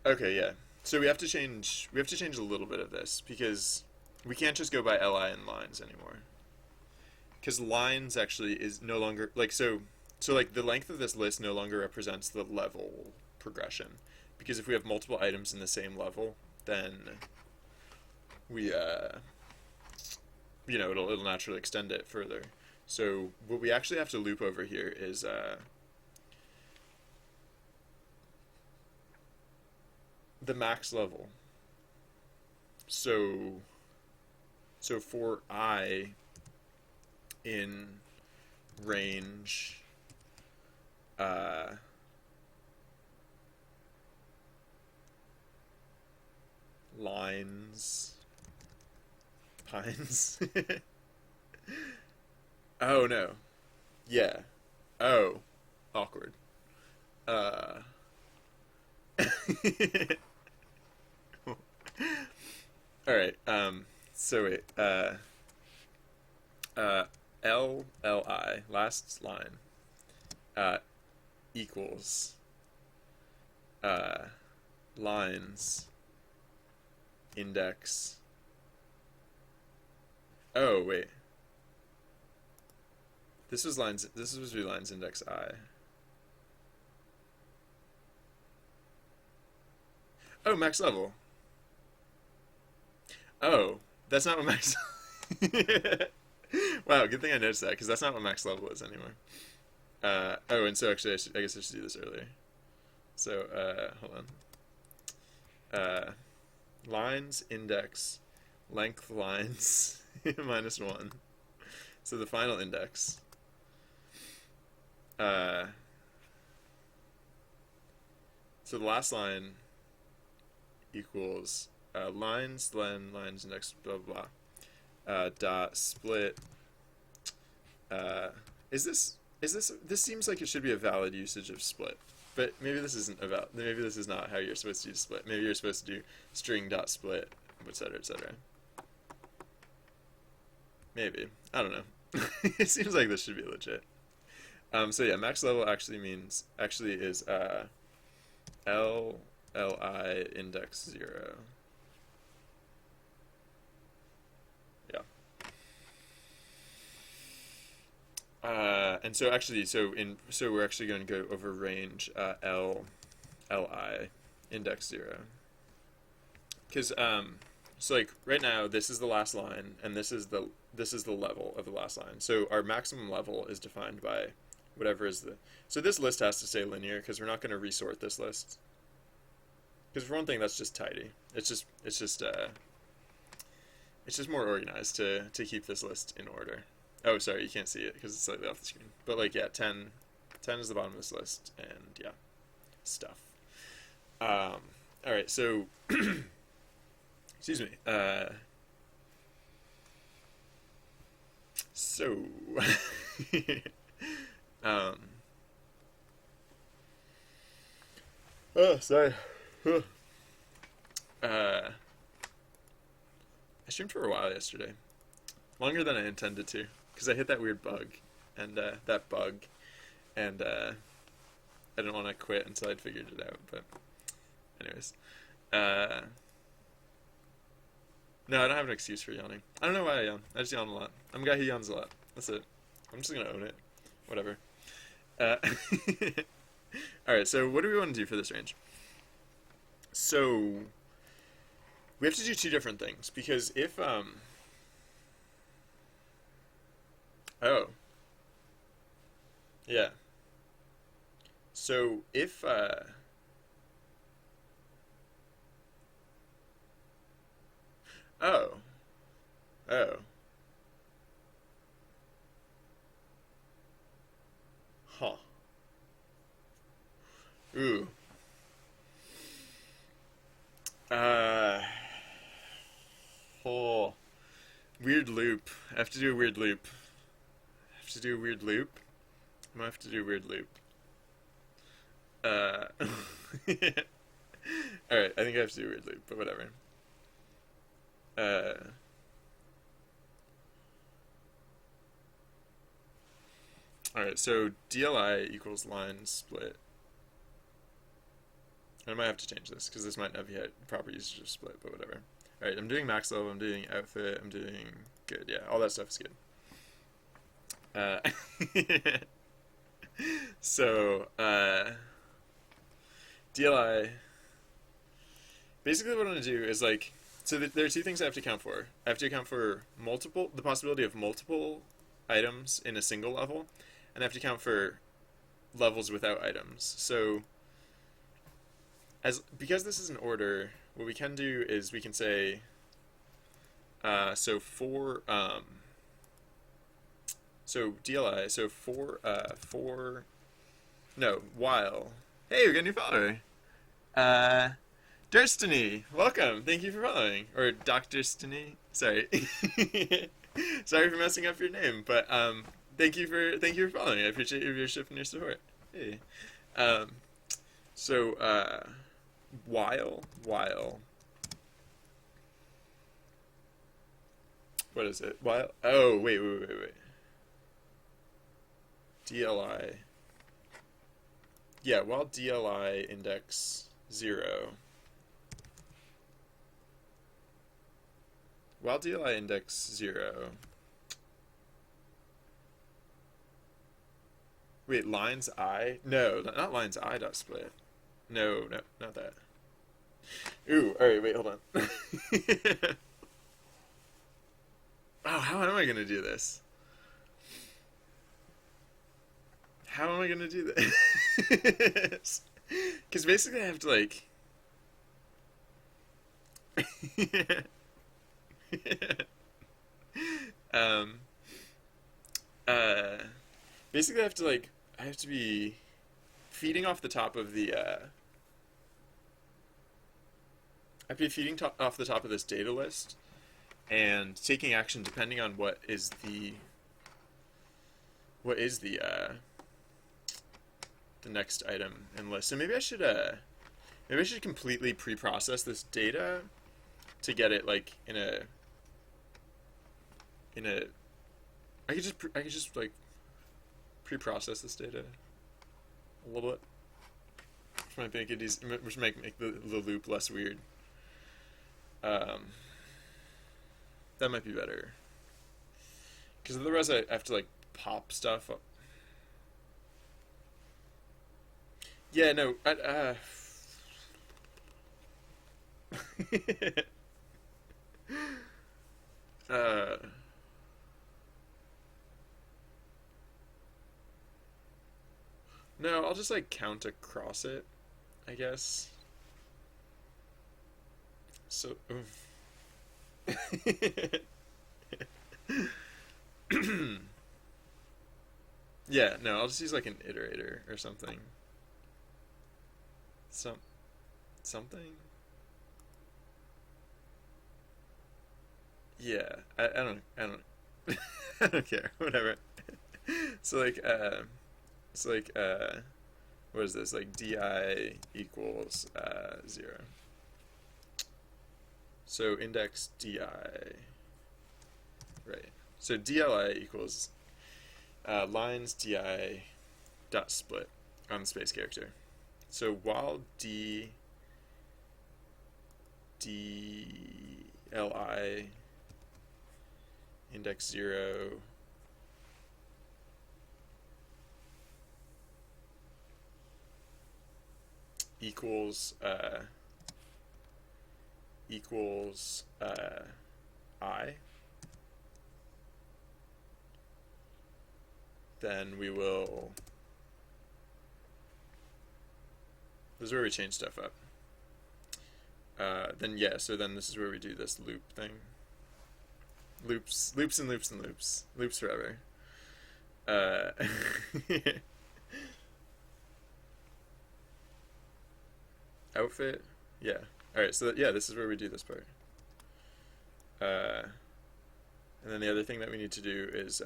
okay, yeah. So we have to change a little bit of this, because we can't just go by li and lines anymore. Because lines actually is no longer like so like the length of this list no longer represents the level progression, because if we have multiple items in the same level, then we it'll naturally extend it further. So what we actually have to loop over here is the max level. So for I in range uh, lines pines. Oh no. Yeah. Oh. Awkward. Uh All right. So wait. Uh LLI last line uh equals uh lines index. Oh wait. This was supposed to be lines index I. Oh, max level. Oh, that's not what max. Wow, good thing I noticed that, because that's not what max level is anymore. Oh, and so actually, I guess I should do this earlier. So, hold on. Lines index length lines minus one. So the final index. So the last line equals lines len lines index blah blah blah dot split. This seems like it should be a valid usage of split, but maybe this isn't about. Maybe this is not how you're supposed to use split. Maybe you're supposed to do string dot split, etc. etc. Maybe, I don't know. It seems like this should be legit. So yeah, max level actually is LLI index 0. Yeah. And so actually, so we're actually going to go over range LLI index 0, because so like right now this is the last line, and this is the level of the last line. So our maximum level is defined by whatever is the. So this list has to stay linear, because we're not going to resort this list. Because for one thing, that's just tidy. It's just more organized to keep this list in order. Oh, sorry, you can't see it because it's slightly off the screen. But like, yeah, 10 is the bottom of this list, and yeah, stuff. All right, so excuse me. So um. Oh, sorry. I streamed for a while yesterday, longer than I intended to, because I hit that weird bug, and I didn't want to quit until I'd figured it out. But anyways, no, I don't have an excuse for yawning. I don't know why I yawn. I just yawn a lot. I'm a guy who yawns a lot. That's it. I'm just gonna own it. Whatever. Uh, all right. So what do we want to do for this range? So we have to do two different things, because if oh yeah, so if Oh. Oh. Huh. Ooh. Uh. Oh. Weird loop. I have to do a weird loop. I have to do a weird loop. I'm gonna have to do a weird loop. Uh. Alright, I think I have to do a weird loop, but whatever. Uh. Alright, so DLI equals line split. I might have to change this because this might not be proper usage of split, but whatever. Alright, I'm doing max level, I'm doing outfit, I'm doing good. Yeah, all that stuff is good. So, DLI. Basically, what I'm going to do is like, so there are two things I have to account for. I have to account for the possibility of multiple items in a single level, and I have to account for levels without items. So, because this is an order, what we can do is we can say, so DLI, while. Hey, we got a new follower. Durstiny, welcome. Thank you for following. Or Dr. Stiny. Sorry. Sorry for messing up your name, but thank you for following. I appreciate your viewership and your support. Hey. So while what is it? While wait. DLI. Yeah, while DLI index 0. While DLI index 0. Wait, lines I? No, not lines I dot split. No, not that. Ooh, alright, wait, hold on. Oh, how am I gonna do this? How am I gonna do this? Because basically I have to like... um, basically I have to be feeding off the top of the, I'd be feeding off the top of this data list and taking action depending on what is the next item in the list. So maybe I should completely pre-process this data to get it like in a I could just like pre-process this data a little bit, which might make it easy, which might make the loop less weird. That might be better, because otherwise I have to like pop stuff up. Yeah, no, uh, no, I'll just like count across it, I guess. So, yeah, no, I'll just use like an iterator or something. Something. Yeah, I don't, I don't care. Whatever. So like, what is this? Like di equals 0. So index di, right? So DLI equals lines di dot split on the space character. So while DLI index 0 equals I, then we will. This is where we change stuff up. then yeah, so then this is where we do this loop thing. Loops, loops and loops and loops. Loops forever. Outfit? Yeah. Alright, so yeah, this is where we do this part. And then the other thing that we need to do is,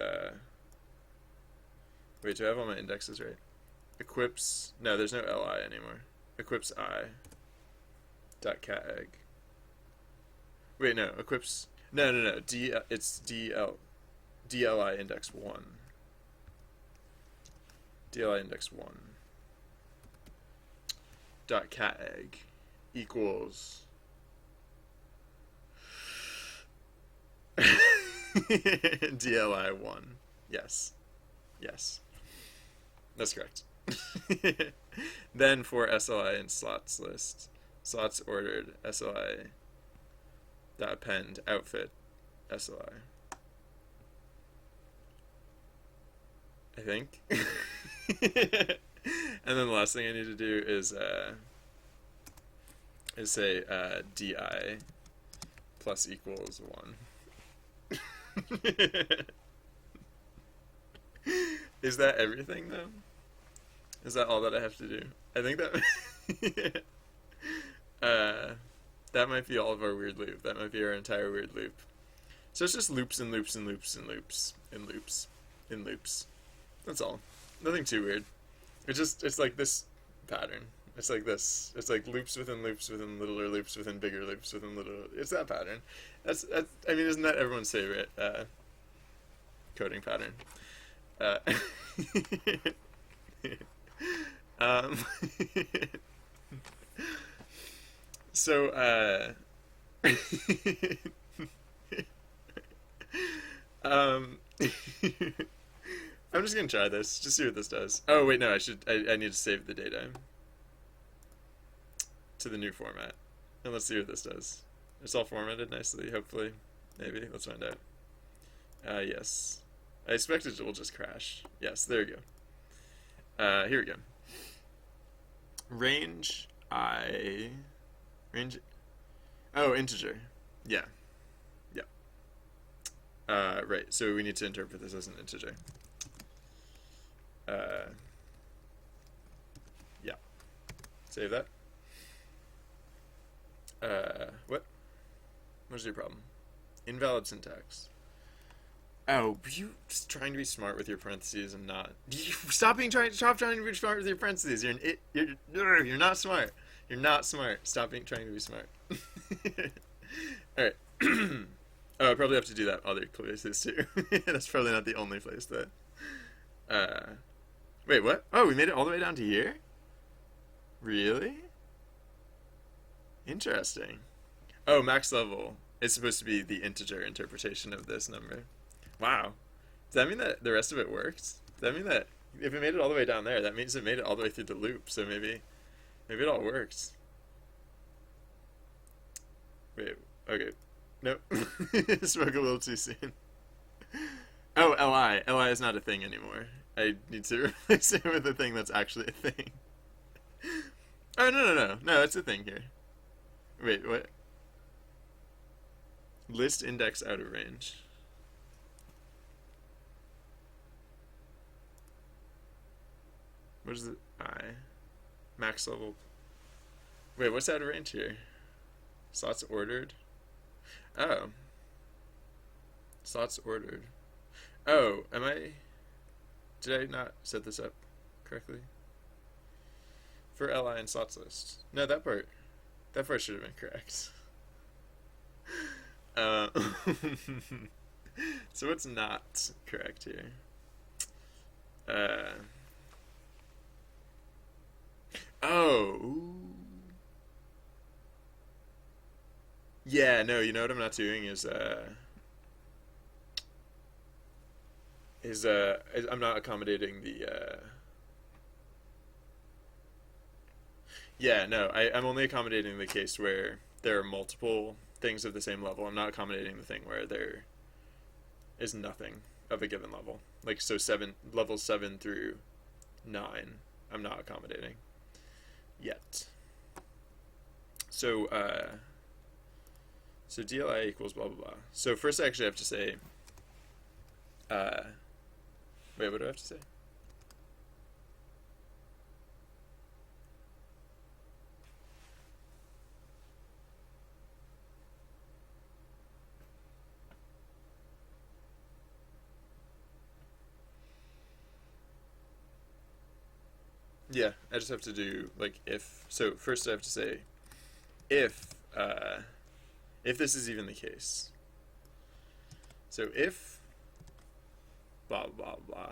wait, do I have all my indexes right? Equips, no, there's no li anymore. Equips I dot cat egg. Wait, no, equips, no, it's DLI index 1. DLI index 1 dot cat egg equals DLI 1. Yes. Yes. That's correct. Then for SLI and slots list, slots ordered SLI dot append outfit SLI. I think. And then the last thing I need to do is say di plus equals 1. Is that everything though? Is that all that I have to do? I think that that might be all of our weird loop. That might be our entire weird loop. So it's just loops and loops and loops and loops and loops and loops. That's all. Nothing too weird. It's like this pattern. It's like this. It's like loops within littler loops within bigger loops within little. It's that pattern. That's. I mean, isn't that everyone's favorite coding pattern? Um, so I'm just gonna try this. Just see what this does. Oh wait, no, I need to save the data to the new format. And let's see what this does. It's all formatted nicely, hopefully. Maybe. Let's find out. Yes. I expect it will just crash. Yes, there we go. Here we go. Range oh, integer. Yeah. Yeah. Right, so we need to interpret this as an integer. Yeah. Save that. What? What's your problem? Invalid syntax. Oh, you just trying to be smart with your parentheses and not. Stop trying to be smart with your parentheses. You're not smart. You're not smart. Stop trying to be smart. All right. Oh, I probably have to do that other places too. That's probably not the only place that. Wait, what? Oh, we made it all the way down to here? Really? Interesting. Oh, max level is supposed to be the integer interpretation of this number. Wow. Does that mean that the rest of it worked? Does that mean that if it made it all the way down there, that means it made it all the way through the loop, so maybe it all works. Wait, okay. Nope. Spoke a little too soon. Oh, li. Li is not a thing anymore. I need to replace it with a thing that's actually a thing. Oh, no. No, it's a thing here. Wait, what? List index out of range. What is it? Max level. Wait, what's out of range here? Slots ordered? Oh. Slots ordered. Oh, did I not set this up correctly? For li and slots list. No, that part should have been correct. So what's not correct here? Oh. Yeah, no, you know what I'm not doing is I'm not accommodating the yeah, no, I'm only accommodating the case where there are multiple things of the same level. I'm not accommodating the thing where there is nothing of a given level. Like, so levels 7 through 9, I'm not accommodating yet. So so DLI equals blah blah blah. So first I actually have to say uh, wait, what do I have to say? Yeah, I just have to do like if. So first I have to say if if this is even the case. So if blah blah blah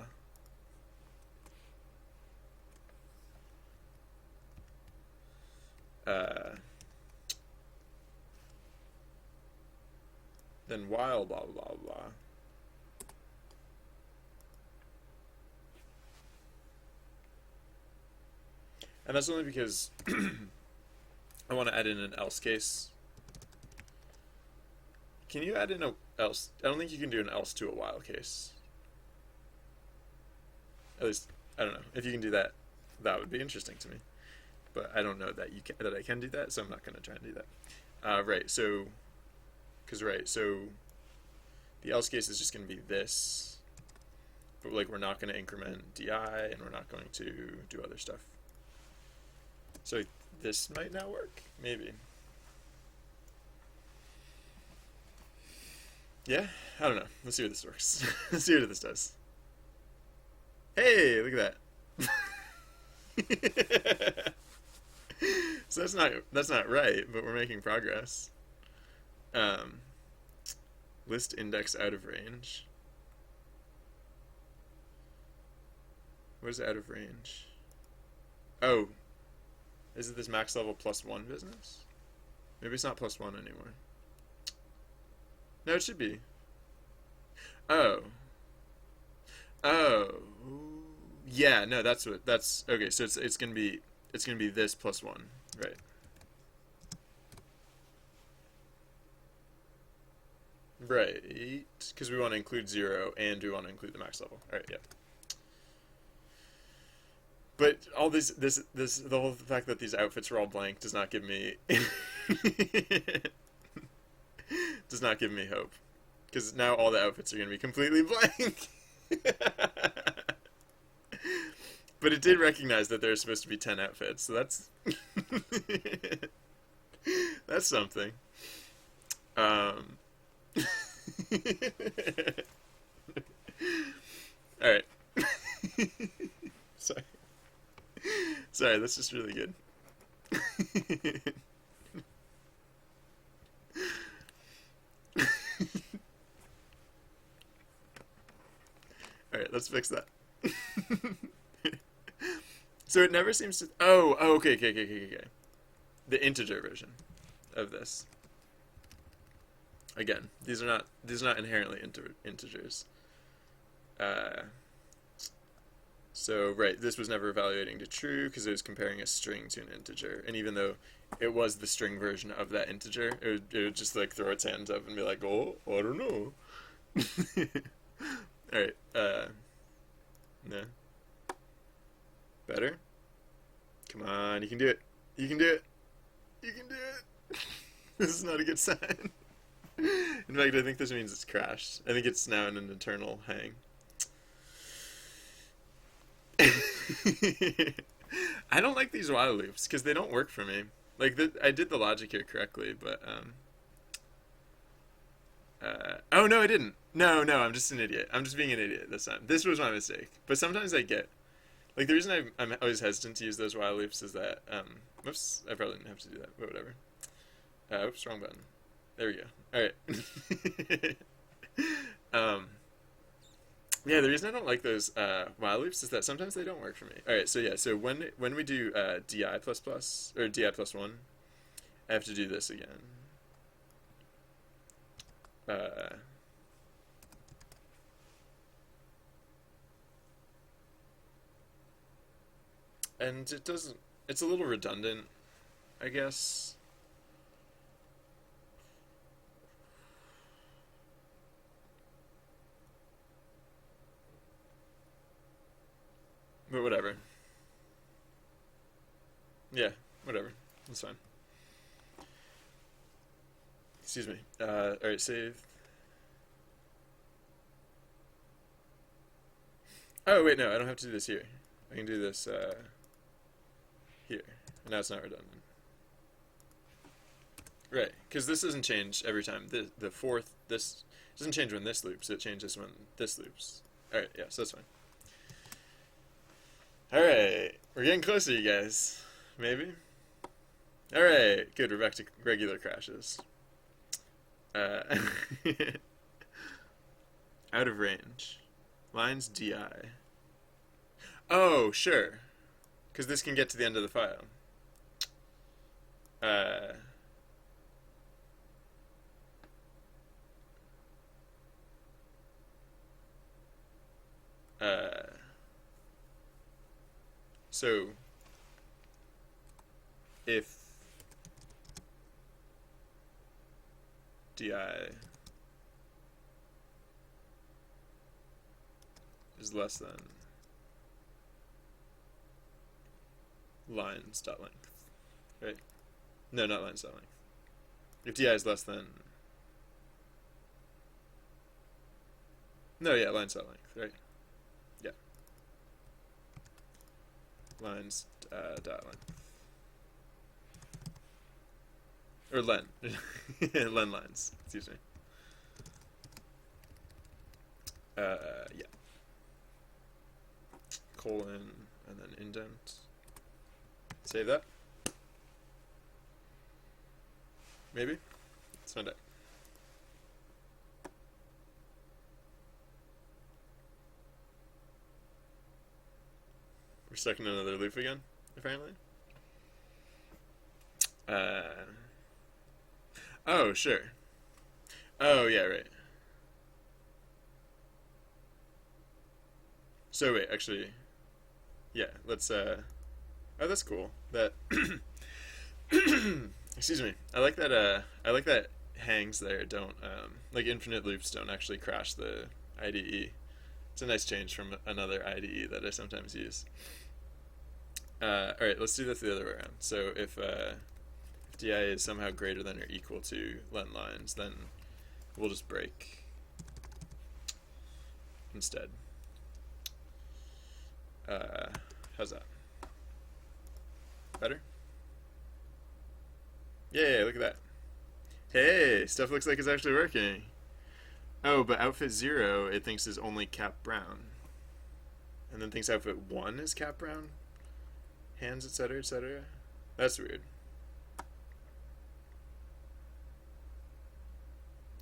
then while blah blah blah. And that's only because I want to add in an else case. Can you add in a else? I don't think you can do an else to a while case. At least I don't know. If you can do that, that would be interesting to me. But I don't know that you can, that I can do that, so I'm not going to try and do that. Right. So, so the else case is just going to be this, but like we're not going to increment di, and we're not going to do other stuff. So this might not work, maybe. Yeah, I don't know. Let's see what this works. Let's see what this does. Hey, look at that. So that's not right, but we're making progress. List index out of range. What is out of range? Oh, is it this max level +1 business? Maybe it's +1 anymore. No, it should be. Oh. Oh. Yeah, no, that's okay, so it's gonna be this +1, right? Right, because we want to include 0 and we want to include the max level. All right, yeah. But all the whole fact that these outfits are all blank does not give me does not give me hope, because now all the outfits are going to be completely blank. But it did recognize that there's supposed to be 10 outfits, so that's that's something. Um, all right. Sorry. Sorry, that's just really good. All right, let's fix that. So it never seems to. Oh, okay. The integer version of this. Again, these are not inherently integers. So right, this was never evaluating to true because it was comparing a string to an integer, and even though it was the string version of that integer, it would just like throw its hands up and be like, "Oh, I don't know." All right. No. Better. Come on, you can do it. You can do it. You can do it. This is not a good sign. In fact, I think this means it's crashed. I think it's now in an eternal hang. I don't like these while loops because they don't work for me. Like I did the logic here correctly, but oh no, I didn't. No, I'm just an idiot. I'm just being an idiot this time. This was my mistake. But sometimes I get like the reason I'm always hesitant to use those while loops is that whoops, I probably didn't have to do that, but whatever. Oops, wrong button. There we go. All right. Yeah, the reason I don't like those while loops is that sometimes they don't work for me. All right, so yeah, so when we do di plus plus or di plus 1, I have to do this again. And it doesn't. It's a little redundant, I guess. But whatever. Yeah, whatever. That's fine. Excuse me. Alright, save. Oh, wait, no, I don't have to do this here. I can do this, here. And now it's not redundant. Right, because this doesn't change every time. The fourth, this doesn't change when this loops, it changes when this loops. Alright, yeah, so that's fine. Alright, we're getting closer, you guys. Maybe? Alright, good, we're back to regular crashes. Out of range. Lines DI. Oh, sure. Because this can get to the end of the file. So if DI is less than lines.length, right? No, not lines.length. If DI is less than, no, yeah, lines.length, right? Yeah. Lines dot length. Or len. Len lines, excuse me. Yeah. Colon and then indent. Save that. Maybe? Let's find out. We're stuck in another loop again, apparently. Oh, sure. Oh, yeah, right. So wait, actually, yeah, let's, oh, that's cool. That, excuse me. I like that hangs there don't, like infinite loops don't actually crash the IDE. It's a nice change from another IDE that I sometimes use. Alright, let's do this the other way around. So if DI is somehow greater than or equal to len lines, then we'll just break instead. How's that? Better? Yay, look at that. Hey, stuff looks like it's actually working. Oh, but outfit 0 it thinks is only cap brown. And then thinks outfit 1 is cap brown? Hands, etc., etc. That's weird.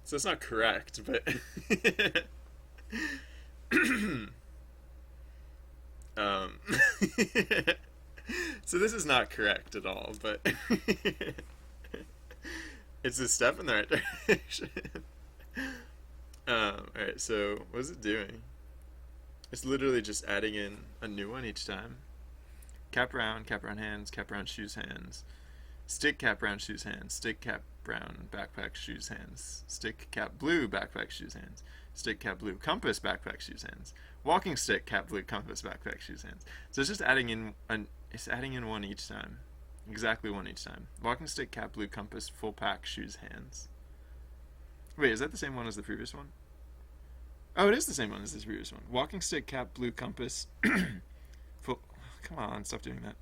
So it's not correct, but so this is not correct at all, but it's a step in the right direction. Alright, so what is it doing? It's literally just adding in a new one each time. Cap brown hands, cap brown shoes hands. Stick cap brown shoes hands, stick cap brown backpack shoes hands, stick cap blue backpack shoes hands, stick cap blue compass backpack shoes hands, walking stick cap blue compass backpack shoes hands. So it's just adding in one each time. Exactly one each time. Walking stick cap blue compass full pack shoes hands. Wait, is that the same one as the previous one? Oh, it is the same one as the previous one. Walking stick cap blue compass full. Come on, stop doing that.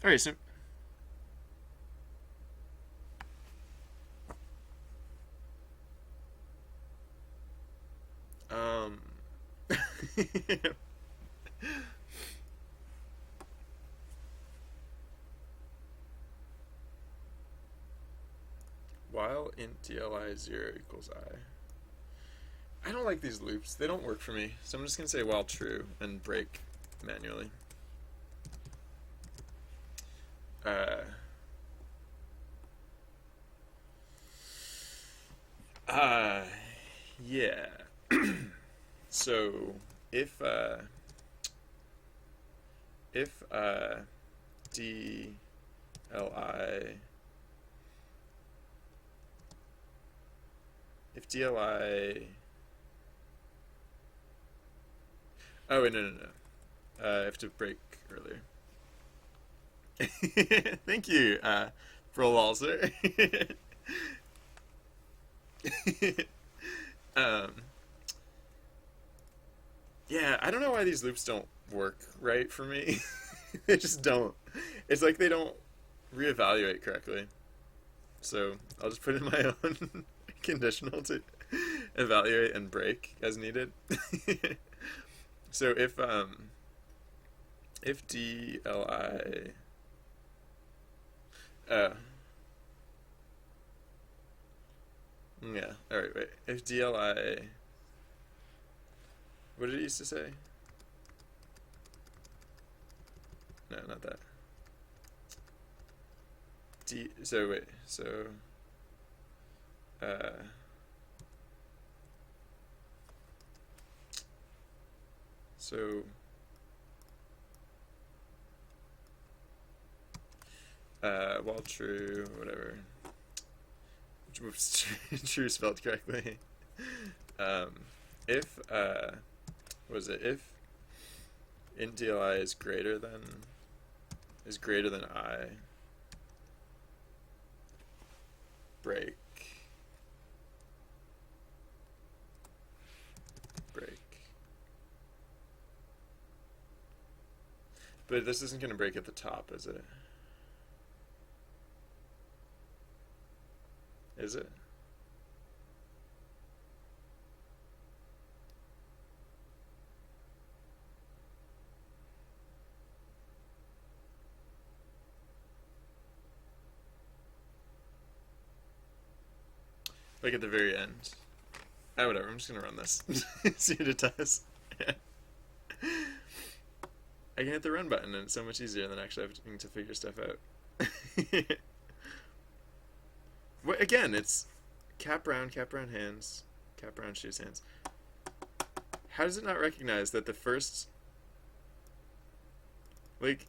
Alright, so while int DLI 0 equals I don't like these loops. They don't work for me. So I'm just going to say while true and break manually. Yeah. So if DLI if DLI oh wait, no. I have to break earlier. Thank you. For a waltzer. um, yeah, I don't know why these loops don't work right for me. They just don't. It's like they don't reevaluate correctly. So I'll just put in my own conditional to evaluate and break as needed. So if DLI yeah, alright, wait. If DLI, what did it used to say? No, not that. So wait, uh, so, while true, whatever, which was true spelled correctly. If, what was it? If int DLI is greater than I, break. But this isn't going to break at the top, is it? Is it? Like at the very end. Oh, whatever. I'm just going to run this. See what it does. I can hit the run button and it's so much easier than actually having to figure stuff out. Well, again, it's cap brown hands, cap brown shoes hands. How does it not recognize that the first, like,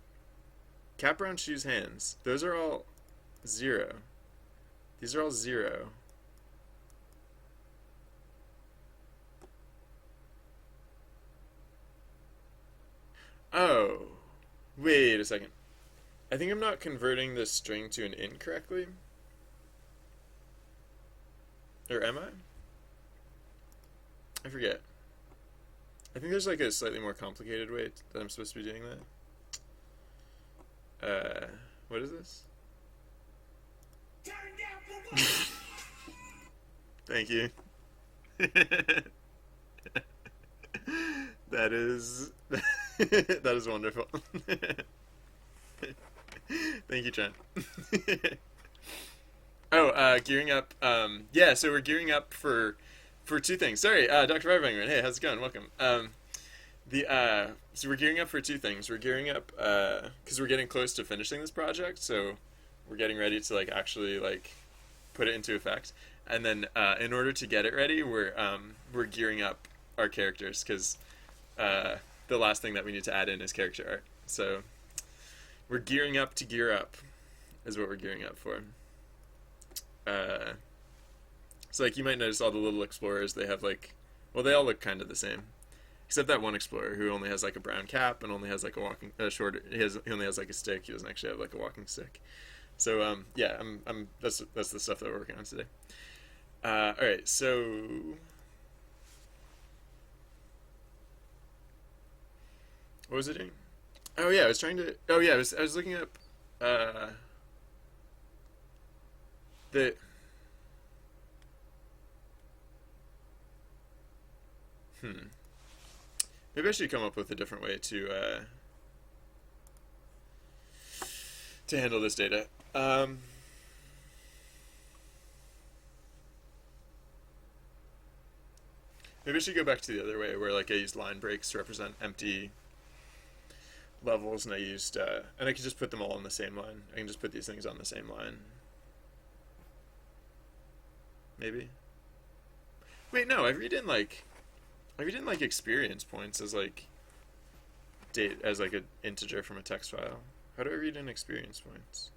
cap brown shoes hands, those are all 0. These are all 0. Oh, wait a second. I think I'm not converting this string to an int correctly. Or am I? I forget. I think there's like a slightly more complicated way that I'm supposed to be doing that. What is this? Thank you. That is that is wonderful. Thank you, Trent. Oh, gearing up. Yeah, so we're gearing up for two things. Sorry, Dr. Firebanger. Hey, how's it going? Welcome. So we're gearing up for two things. We're gearing up because we're getting close to finishing this project, so we're getting ready to like actually like put it into effect. And then in order to get it ready, we're gearing up our characters because the last thing that we need to add in is character art. So we're gearing up to gear up is what we're gearing up for. So like you might notice all the little explorers, they have like, well, they all look kind of the same, except that one explorer who only has like a brown cap and only has like a walking he only has like a stick. He doesn't actually have like a walking stick. So yeah, that's the stuff that we're working on today. All right, so what was it doing? Oh yeah, I was trying to. Oh yeah, I was looking up the. Maybe I should come up with a different way to handle this data. Maybe I should go back to the other way, where like I used line breaks to represent empty levels, and I used and I could just put them all on the same line. I can just put these things on the same line. Maybe. Wait, no, I read in like experience points as like date as like an integer from a text file. How do I read in experience points?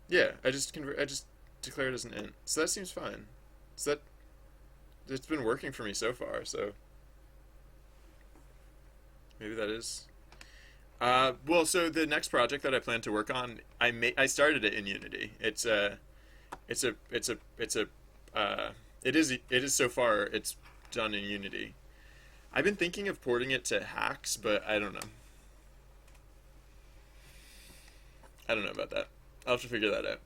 Yeah, I just declare it as an int. So that seems fine. So that it's been working for me so far, so Maybe that is. Well, so the next project that I plan to work on, I started it in Unity. Uh, it is so far it's done in Unity. I've been thinking of porting it to Hacks, but I don't know. I don't know about that. I'll have to figure that out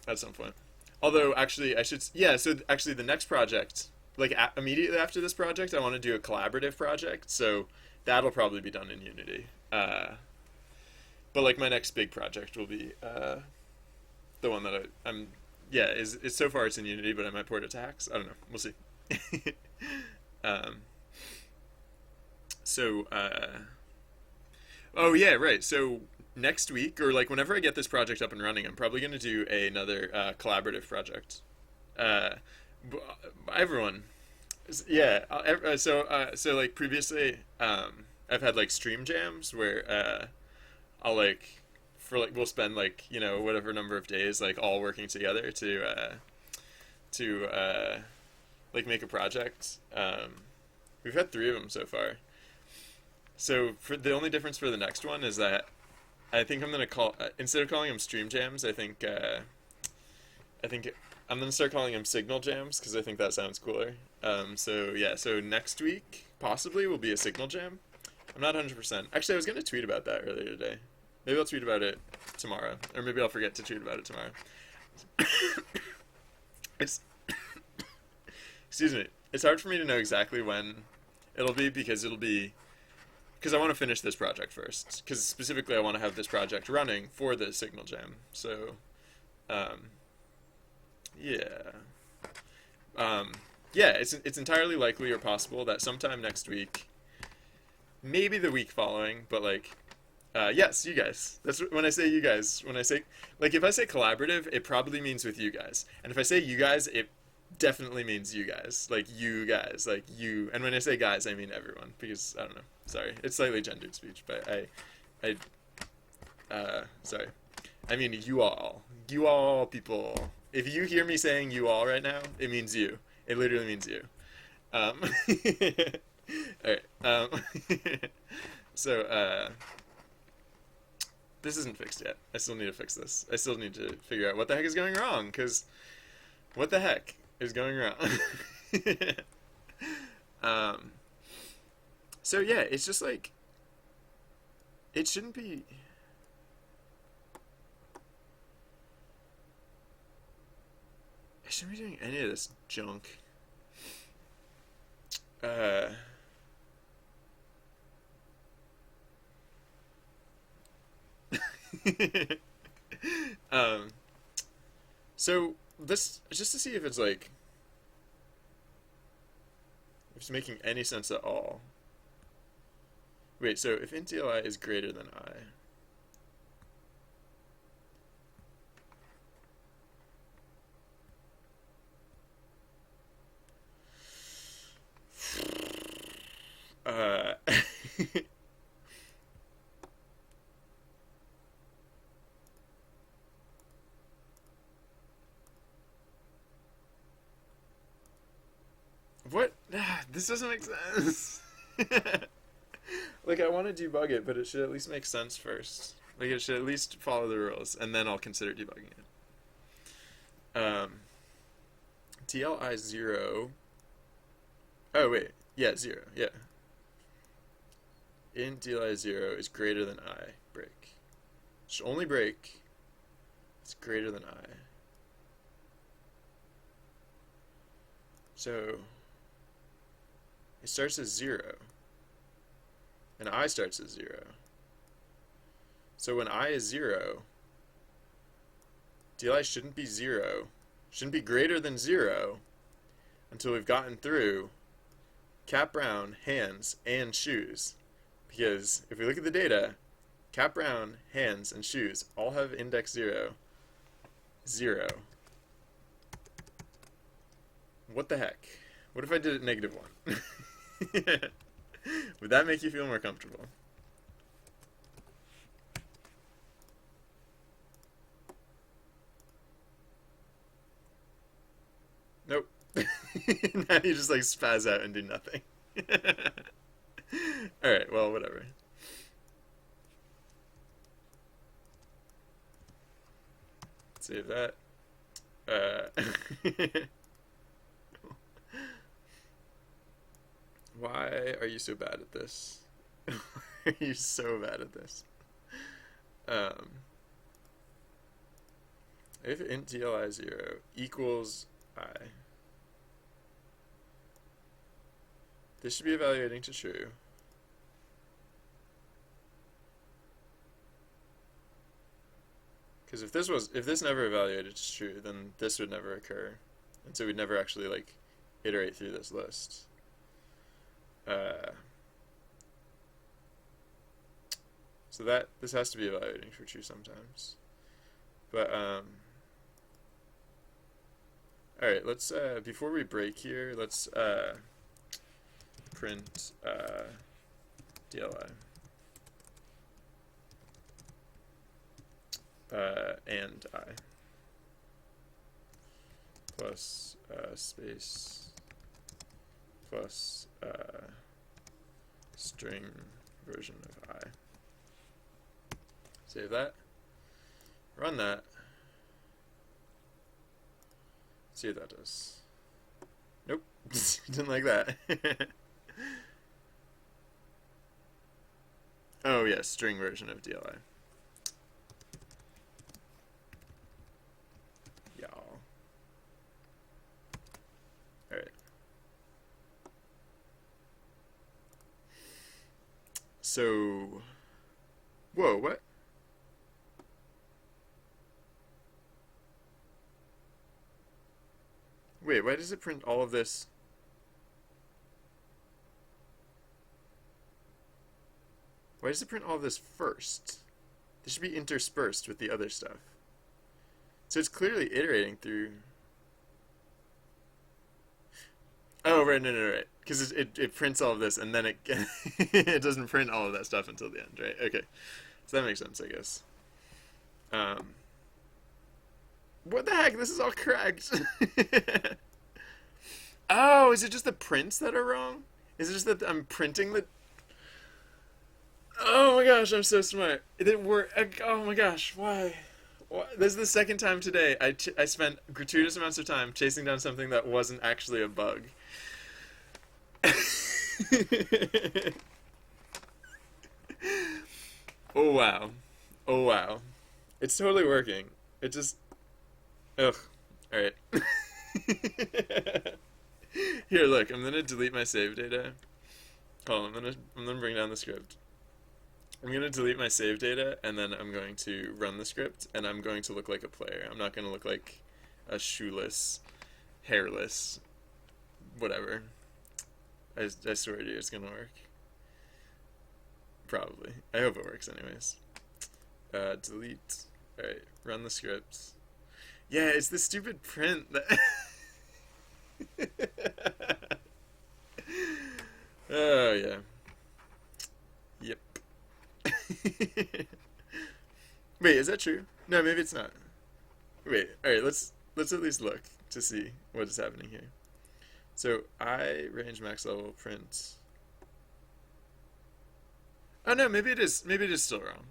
at some point. Although, actually, I should. Yeah, so actually, the next project, like immediately after this project, I want to do a collaborative project. So that'll probably be done in Unity. But like my next big project will be the one that I'm. Yeah, is so far it's in Unity, but I might port it to Hacks. I don't know. We'll see. um, so. Oh yeah, right. So next week, or like whenever I get this project up and running, I'm probably going to do another collaborative project. Uh, Everyone, yeah. So like previously, I've had like stream jams where I'll like for like we'll spend like whatever number of days like all working together to like make a project. We've had three of them so far. So for the only difference for the next one is that I think I'm gonna call instead of calling them stream jams, I think I'm gonna start calling them signal jams because I think that sounds cooler. So yeah, so next week possibly will be a signal jam. I'm not 100%. Actually, I was gonna tweet about that earlier today. Maybe I'll tweet about it tomorrow, or maybe I'll forget to tweet about it tomorrow. It's excuse me. It's hard for me to know exactly when it'll be because I want to finish this project first. Because specifically, I want to have this project running for the Signal Jam. So, um, yeah, yeah. It's entirely likely or possible that sometime next week, maybe the week following, but like, yes, you guys. That's when I say you guys. When I say like, if I say collaborative, it probably means with you guys, and if I say you guys, it definitely means you guys, like you guys, like you. And when I say guys, I mean everyone, because I don't know. Sorry, it's slightly gendered speech, but sorry. I mean you all people. If you hear me saying you all right now, it means you. It literally means you. Um, all right. So this isn't fixed yet. I still need to fix this. I still need to figure out what the heck is going wrong, because what the heck is going wrong? um, so yeah, it's just like it shouldn't be. I shouldn't be doing any of this junk. Uh, um, so this just to see if it's like if it's making any sense at all. Wait, so if int li is greater than I, what? This doesn't make sense. Like I want to debug it, but it should at least make sense first. Like it should at least follow the rules, and then I'll consider debugging it. TLI 0. Oh wait, yeah, 0. Yeah. Int TLI 0 is greater than I. Break. Should only break. It's greater than I. So it starts as 0. And I starts at 0. So when I is 0, DLI shouldn't be 0, shouldn't be greater than 0 until we've gotten through Cap Brown, hands, and shoes. Because if we look at the data, Cap Brown, hands, and shoes all have index 0, 0. What the heck? What if I did it -1? Would that make you feel more comfortable? Nope. Now you just like spaz out and do nothing. Alright, well, whatever. Save that. Why are you so bad at this? Why are you so bad at this? Um, if int dli 0 equals I, this should be evaluating to true. Because if this never evaluated to true, then this would never occur, and so we'd never actually like iterate through this list. So this has to be evaluating for true sometimes. But all right, let's before we break here, let's print DLI and I plus space plus string version of I. Save that. Run that. See what that does. Nope. Didn't like that. Oh yes, string version of DLI. Y'all. Alright. So whoa, what? Wait, why does it print all of this? Why does it print all of this first? This should be interspersed with the other stuff. So it's clearly iterating through. Oh, right, no, right. Because it prints all of this and then it it doesn't print all of that stuff until the end, right? Okay. So that makes sense, I guess. What the heck? This is all correct. Oh, is it just the prints that are wrong? Is it just that I'm printing the... Oh my gosh, I'm so smart. Oh my gosh, why? This is the second time today I spent gratuitous amounts of time chasing down something that wasn't actually a bug. Oh wow. Oh wow. It's totally working. It just... Ugh. Alright. Here, look, I'm gonna delete my save data. Hold on, I'm gonna bring down the script. I'm gonna delete my save data, and then I'm going to run the script, and I'm going to look like a player. I'm not gonna look like a shoeless, hairless, whatever. I swear to you, it's gonna work. Probably. I hope it works anyways. Delete. Alright, run the script. Yeah, it's the stupid print that... Oh, yeah. Yep. Wait, is that true? No, maybe it's not. Wait, alright, let's at least look to see what is happening here. So, I range max level print... Oh no, maybe it is still wrong.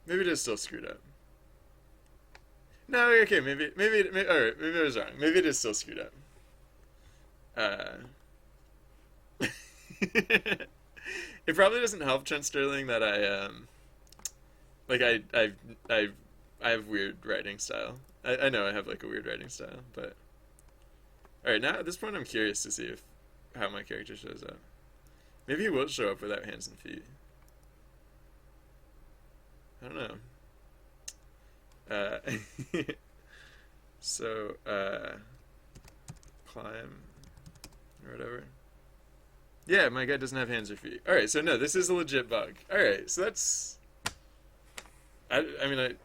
Maybe it is still screwed up. No, okay, maybe alright, maybe I was wrong. Maybe it is still screwed up. It probably doesn't help, Trent Sterling, that I have weird writing style. I know I have like a weird writing style, but alright, now at this point I'm curious to see how my character shows up. Maybe he will show up without hands and feet. I don't know. So, climb, or whatever. Yeah, my guy doesn't have hands or feet. Alright, so no, this is a legit bug. Alright, so that's... I mean,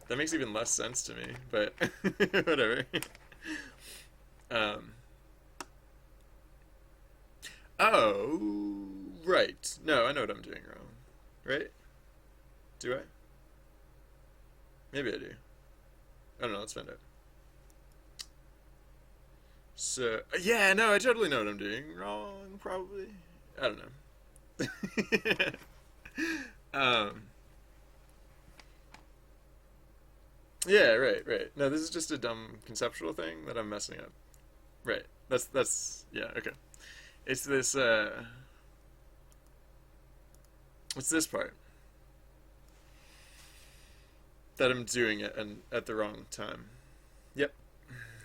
that makes even less sense to me, but whatever. Oh, right. No, I know what I'm doing wrong. Right? Do I? Maybe I do. I don't know, let's find out. So, yeah, no, I totally know what I'm doing wrong, probably. I don't know. um, yeah, right. No, this is just a dumb conceptual thing that I'm messing up. Right. That's yeah, okay. It's this it's this part that I'm doing it and at the wrong time. Yep.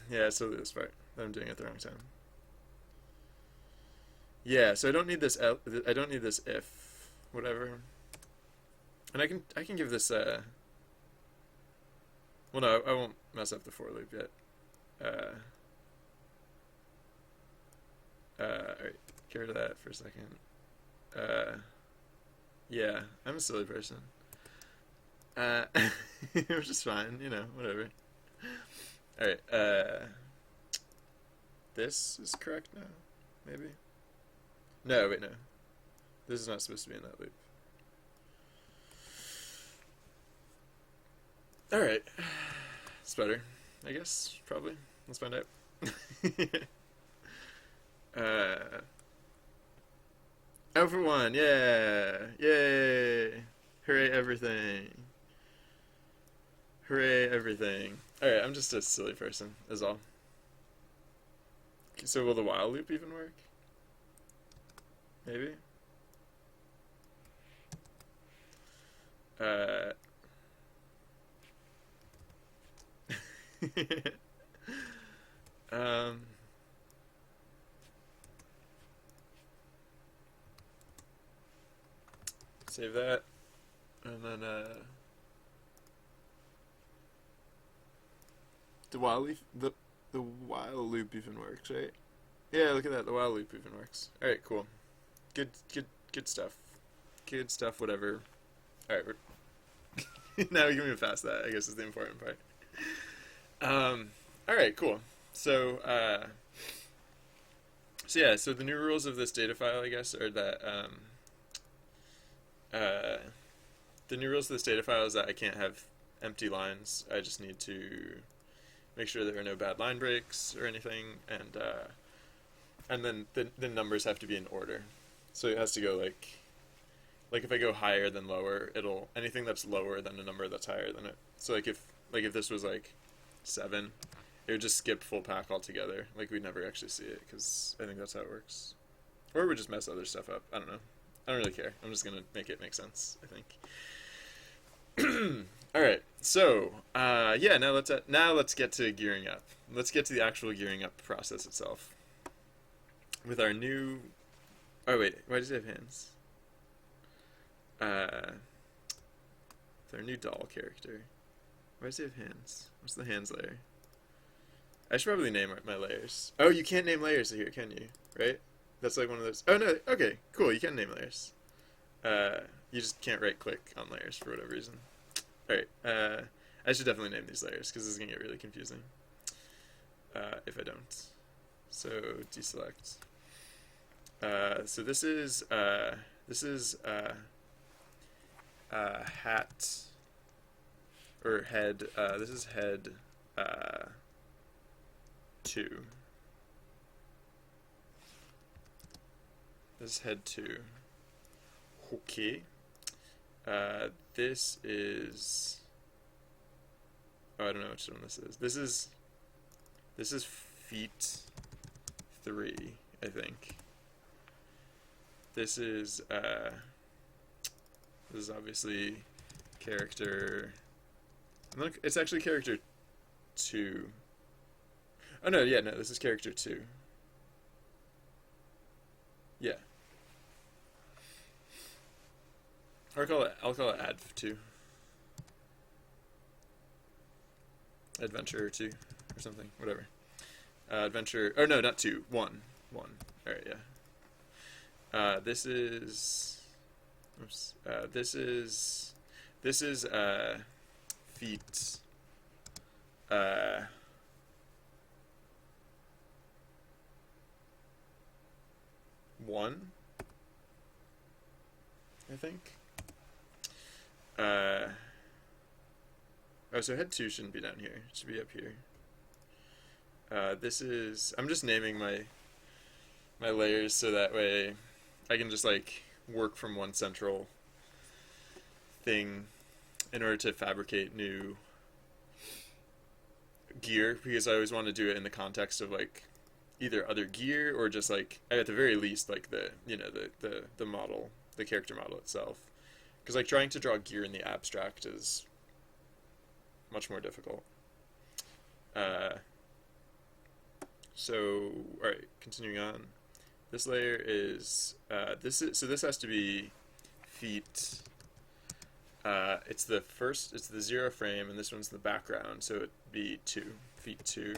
Yeah, so this part that I'm doing at the wrong time. Yeah, so I don't need this I don't need this if whatever. And I can give this well no, I won't mess up the for loop yet. Alright, get rid of that for a second. Yeah, I'm a silly person. Which is fine, you know, whatever. Alright, this is correct now? Maybe? No, wait, no. This is not supposed to be in that loop. Alright. It's better, I guess, probably. Let's find out. Oh for one, yeah! Yay! Hooray everything. Hooray everything. Alright, I'm just a silly person, is all. So will the while loop even work? Maybe? Uh... um... Save that. And then, the while loop even works, right? Yeah, look at that. The while loop even works. All right, cool. Good stuff. Good stuff. Whatever. All right, now we can move past that. I guess is the important part. All right, cool. So, so yeah. So the new rules of this data file, I guess, are that the new rules of this data file is that I can't have empty lines. I just need to make sure there are no bad line breaks or anything, and then the numbers have to be in order. So it has to go like if I go higher than lower, it'll anything that's lower than a number that's higher than it. So like if this was like 7, it would just skip full pack altogether. Like we'd never actually see it because I think that's how it works. Or we just mess other stuff up. I don't know. I don't really care. I'm just gonna make it make sense, I think. All right. So, yeah. Now let's get to gearing up. Let's get to the actual gearing up process itself. With our new. Oh wait. Why does it have hands? With our new doll character. Why does it have hands? What's the hands layer? I should probably name my layers. Oh, you can't name layers here, can you? Right? That's like one of those. Oh no. Okay. Cool. You can name layers. You just can't right-click on layers for whatever reason. Alright, I should definitely name these layers, because this is going to get really confusing. If I don't. So, deselect. So this is hat, or head, this is head, 2. This is head 2. Okay. This is. Oh, I don't know which one this is. This is feet 3, I think. This is obviously character. Look, it's actually character 2. Oh no, yeah, no, this is character 2. Yeah. Or I'll call it adv2. Adventure 2 or something, whatever. Adventure, or no, not 2, 1. Alright, yeah. This is, oops, this is feet, 1, I think. Oh, so head 2 shouldn't be down here. It should be up here. This is... I'm just naming my layers so that way I can just, like, work from one central thing in order to fabricate new gear, because I always want to do it in the context of like either other gear or just like at the very least like the the model, the character model itself, because like trying to draw gear in the abstract is much more difficult. So all right, continuing on, this layer is this has to be feet. It's the 0 frame, and this one's the background, so it'd be 2 feet 2.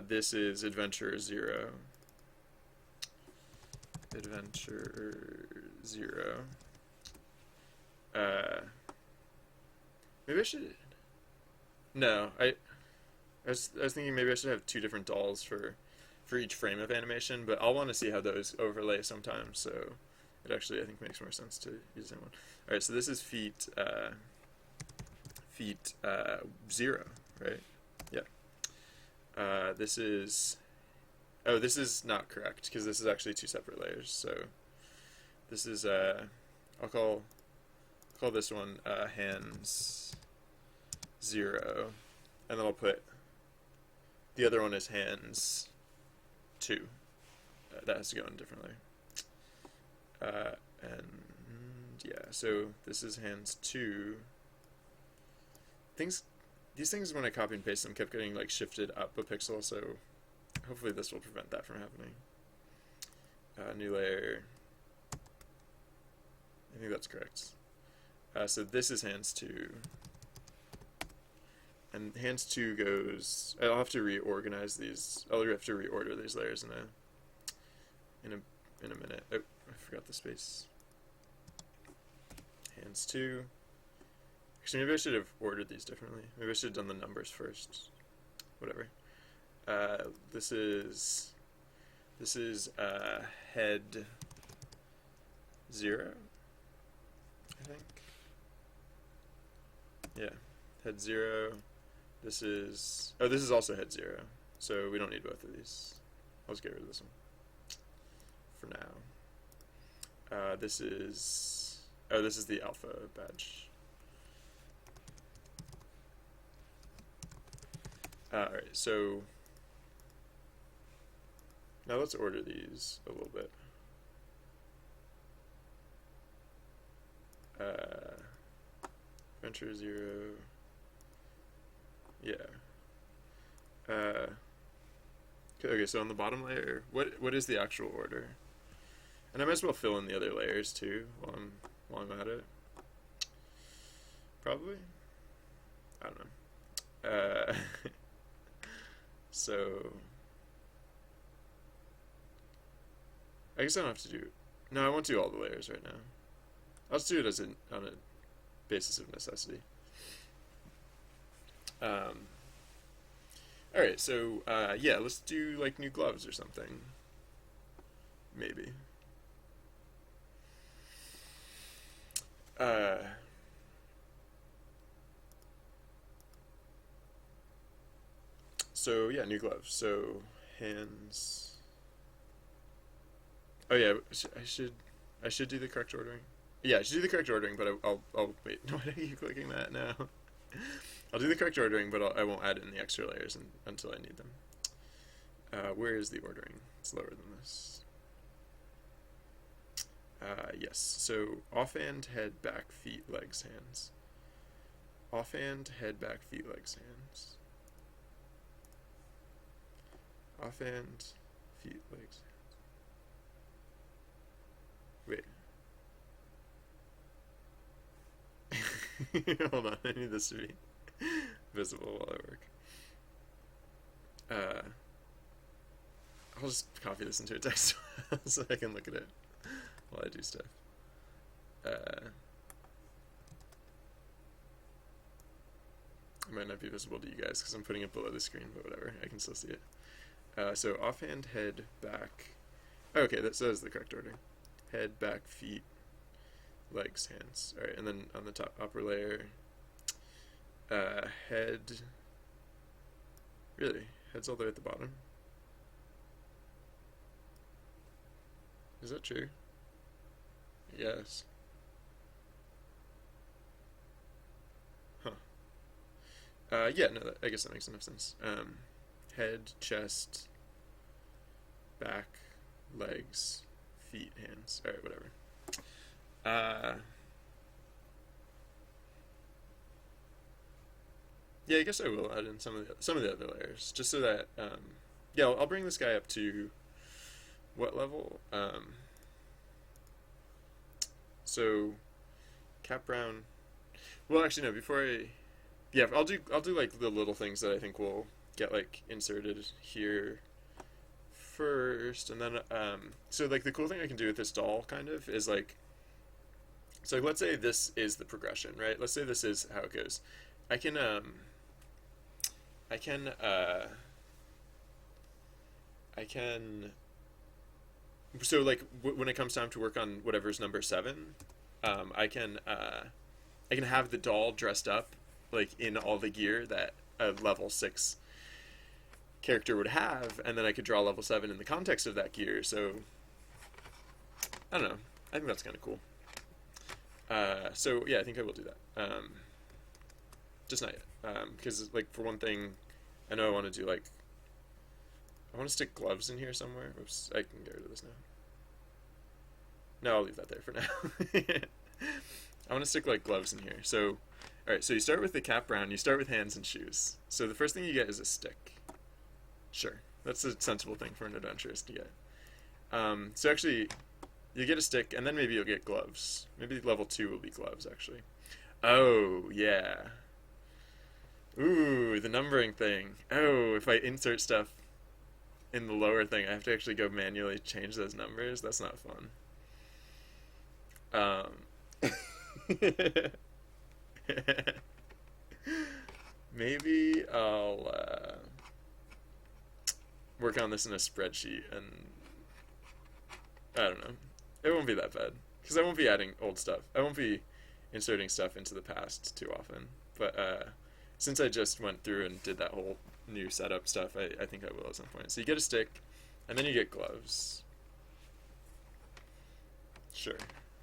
This is adventure 0. Adventure 0. Maybe I should. No, I was thinking maybe I should have 2 different dolls for each frame of animation, but I'll want to see how those overlay sometimes. So it actually I think makes more sense to use the same one. All right, so this is feet 0, right? Yeah. This is not correct because this is actually 2 separate layers. So this is I'll call this one hands 0, and then I'll put the other one is hands 2. That has to go in a different layer. And yeah, so this is hands 2. These things when I copy and paste them kept getting like shifted up a pixel, so hopefully this will prevent that from happening. New layer. I think that's correct. So this is hands 2. And hands 2 goes. I'll have to reorganize these. I'll have to reorder these layers in a minute. Oh, I forgot the space. Hands 2. Actually, maybe I should have ordered these differently. Maybe I should have done the numbers first. Whatever. This is head 0, I think. Yeah, head 0. This is also head 0. So we don't need both of these. I'll just get rid of this one for now. This is the alpha badge. Alright, so now let's order these a little bit. Venture 0. Yeah. Okay, so on the bottom layer, what is the actual order? And I might as well fill in the other layers too while I'm at it. Probably. I don't know. So I guess I don't have to do. No, I won't do all the layers right now. I'll just do it on a basis of necessity. Alright, so yeah, let's do like new gloves or something. Maybe. So yeah, new gloves. So hands. Oh yeah, I should do the correct ordering. Yeah, I should do the correct ordering, but I'll wait. Why are you clicking that now? I'll do the correct ordering, but I won't add in the extra layers until I need them. Where is the ordering? It's lower than this. Yes. So offhand, head, back, feet, legs, hands. Offhand, head, back, feet, legs, hands. Offhand, feet, legs, hands. Wait. Hold on, I need this to be visible while I work. I'll just copy this into a text so I can look at it while I do stuff. It might not be visible to you guys because I'm putting it below the screen, but whatever, I can still see it. So offhand, head, back. Okay, that says the correct order. Head, back, feet, legs, hands. Alright, and then on the top upper layer, head. Really? Head's all the way at the bottom? Is that true? Yes. Huh. Yeah, no, I guess that makes enough sense. Head, chest, back, legs, feet, hands. Alright, whatever. Yeah, I guess I will add in some of the other layers, just so that yeah, I'll bring this guy up to what level? So cap brown. Well, actually no. Before I, yeah, I'll do like the little things that I think will get like inserted here first, and then so like the cool thing I can do with this doll kind of is like, so let's say this is the progression, right? Let's say this is how it goes. I can I can I can so like when it comes time to work on whatever's number 7, I can have the doll dressed up like in all the gear that a level 6 character would have, and then I could draw level 7 in the context of that gear. So I don't know. I think that's kind of cool. So yeah, I think I will do that. Just not yet, because like for one thing, I know I want to do like I want to stick gloves in here somewhere. Oops, I can get rid of this now. No, I'll leave that there for now. I want to stick like gloves in here. So, all right. So you start with the cap brown. You start with hands and shoes. So the first thing you get is a stick. Sure, that's a sensible thing for an adventurist to get. So actually, you get a stick, and then maybe you'll get gloves. Maybe level 2 will be gloves, actually. Oh, yeah. Ooh, the numbering thing. Oh, if I insert stuff in the lower thing, I have to actually go manually change those numbers. That's not fun. Maybe I'll work on this in a spreadsheet, and I don't know. It won't be that bad because I won't be adding old stuff. I won't be inserting stuff into the past too often. But since I just went through and did that whole new setup stuff, I think I will at some point. So you get a stick, and then you get gloves. Sure.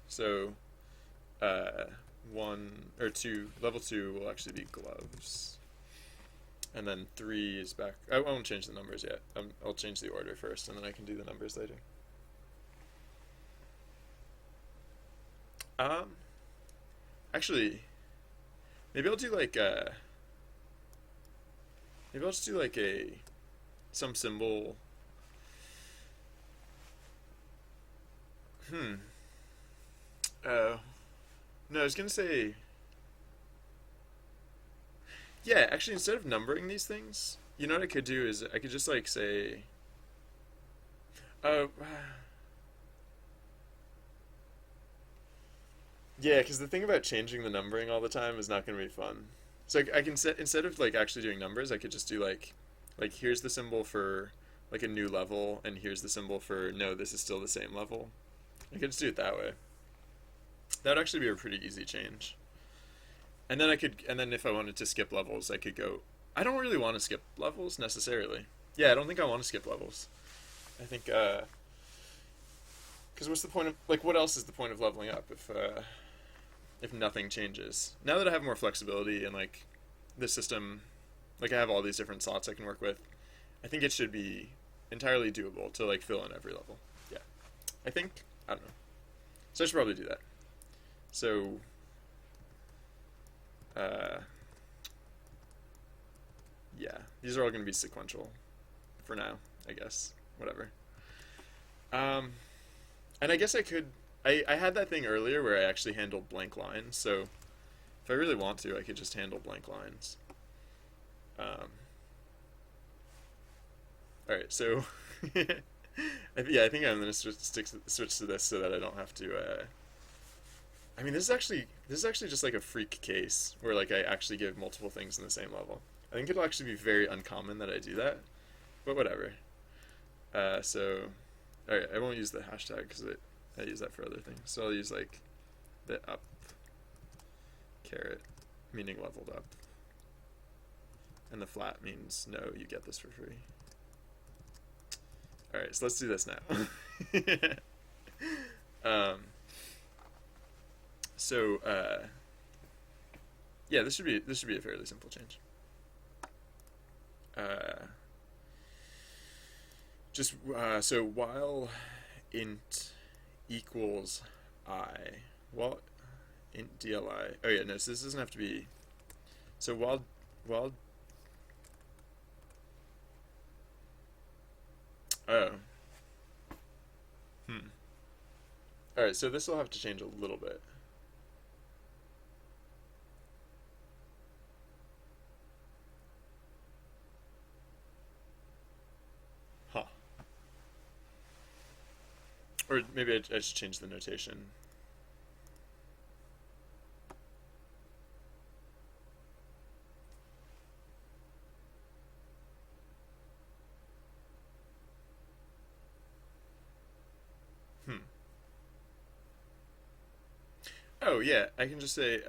So 1 or 2, level 2 will actually be gloves. And then 3 is back. I won't change the numbers yet. I'll change the order first, and then I can do the numbers later. Actually, maybe I'll do like maybe I'll just do like some symbol. No, I was gonna say. Yeah, actually, instead of numbering these things, you know what I could do is I could just like say, uh, yeah, because the thing about changing the numbering all the time is not going to be fun. So I can set instead of like actually doing numbers, I could just do like here's the symbol for like a new level, and here's the symbol for no, this is still the same level. I could just do it that way. That would actually be a pretty easy change. And then if I wanted to skip levels, I could go. I don't really want to skip levels necessarily. Yeah, I don't think I want to skip levels. I think, because what's the point of, like, what else is the point of leveling up if nothing changes? Now that I have more flexibility and, like, the system, like, I have all these different slots I can work with, I think it should be entirely doable to, like, fill in every level. Yeah. I think, I don't know. So I should probably do that. So, yeah, these are all going to be sequential for now, I guess. Whatever. And I guess I had that thing earlier where I actually handled blank lines, so if I really want to, I could just handle blank lines. Alright, so, yeah, I think I'm going to switch to this so that I don't have to, I mean, this is actually just like a freak case where like I actually give multiple things in the same level. I think it'll actually be very uncommon that I do that, but whatever. So, alright, I won't use the hashtag because I use that for other things. So I'll use like the up caret, meaning leveled up, and the flat means no, you get this for free. Alright, so let's do this now. um, so yeah, this should be a fairly simple change. Just so while int equals I, well, int dli. Oh yeah, no. So this doesn't have to be. So while oh hmm. All right. So this will have to change a little bit. Huh. Or maybe I should change the notation. Hmm. Oh yeah, I can just say.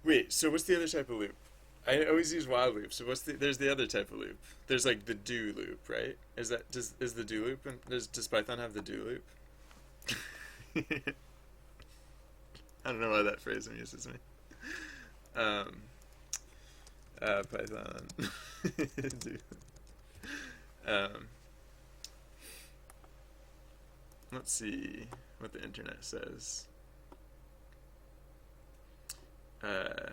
Wait. So what's the other type of loop? I always use while loop. So there's the other type of loop. There's like the do loop, right? Is the do loop and does Python have the do loop? I don't know why that phrase amuses me. Um, Python. do. Um, let's see what the internet says. Oh.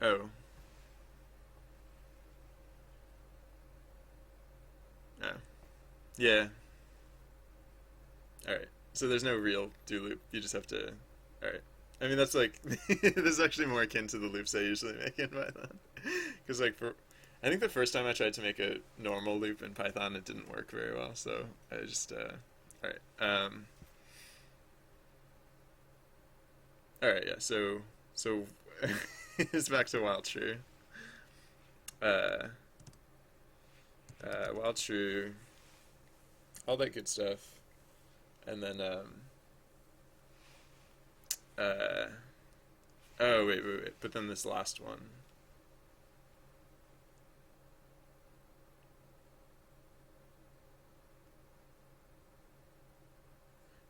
Oh. Yeah. All right. So there's no real do loop. You just have to. All right. I mean, that's like this is actually more akin to the loops I usually make in Python. Because I think the first time I tried to make a normal loop in Python, it didn't work very well. So I just, all right, all right, yeah. So it's back to while true. Uh, while true, all that good stuff, and then uh, oh wait. But then this last one.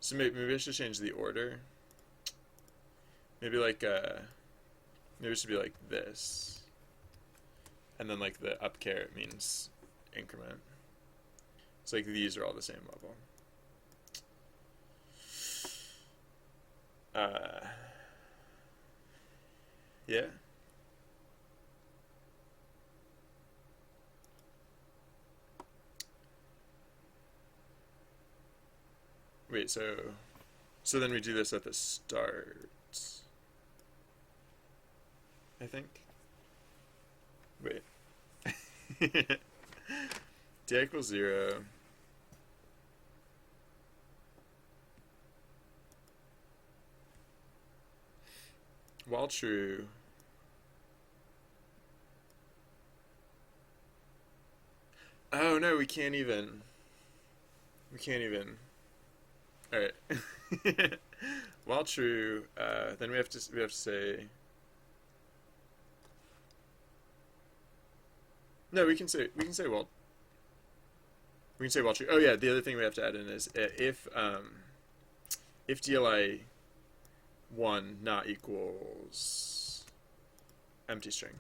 So maybe I should change the order. Maybe like maybe it should be like this, and then like the up caret means increment. It's like these are all the same level. Yeah. Wait, so then we do this at the start, I think. Wait. D equals 0. While true. Oh no, we can't even. We can't even. All right. While true, then we have to say. No, we can say while true. Oh yeah, the other thing we have to add in is if DLI 1 not equals empty string,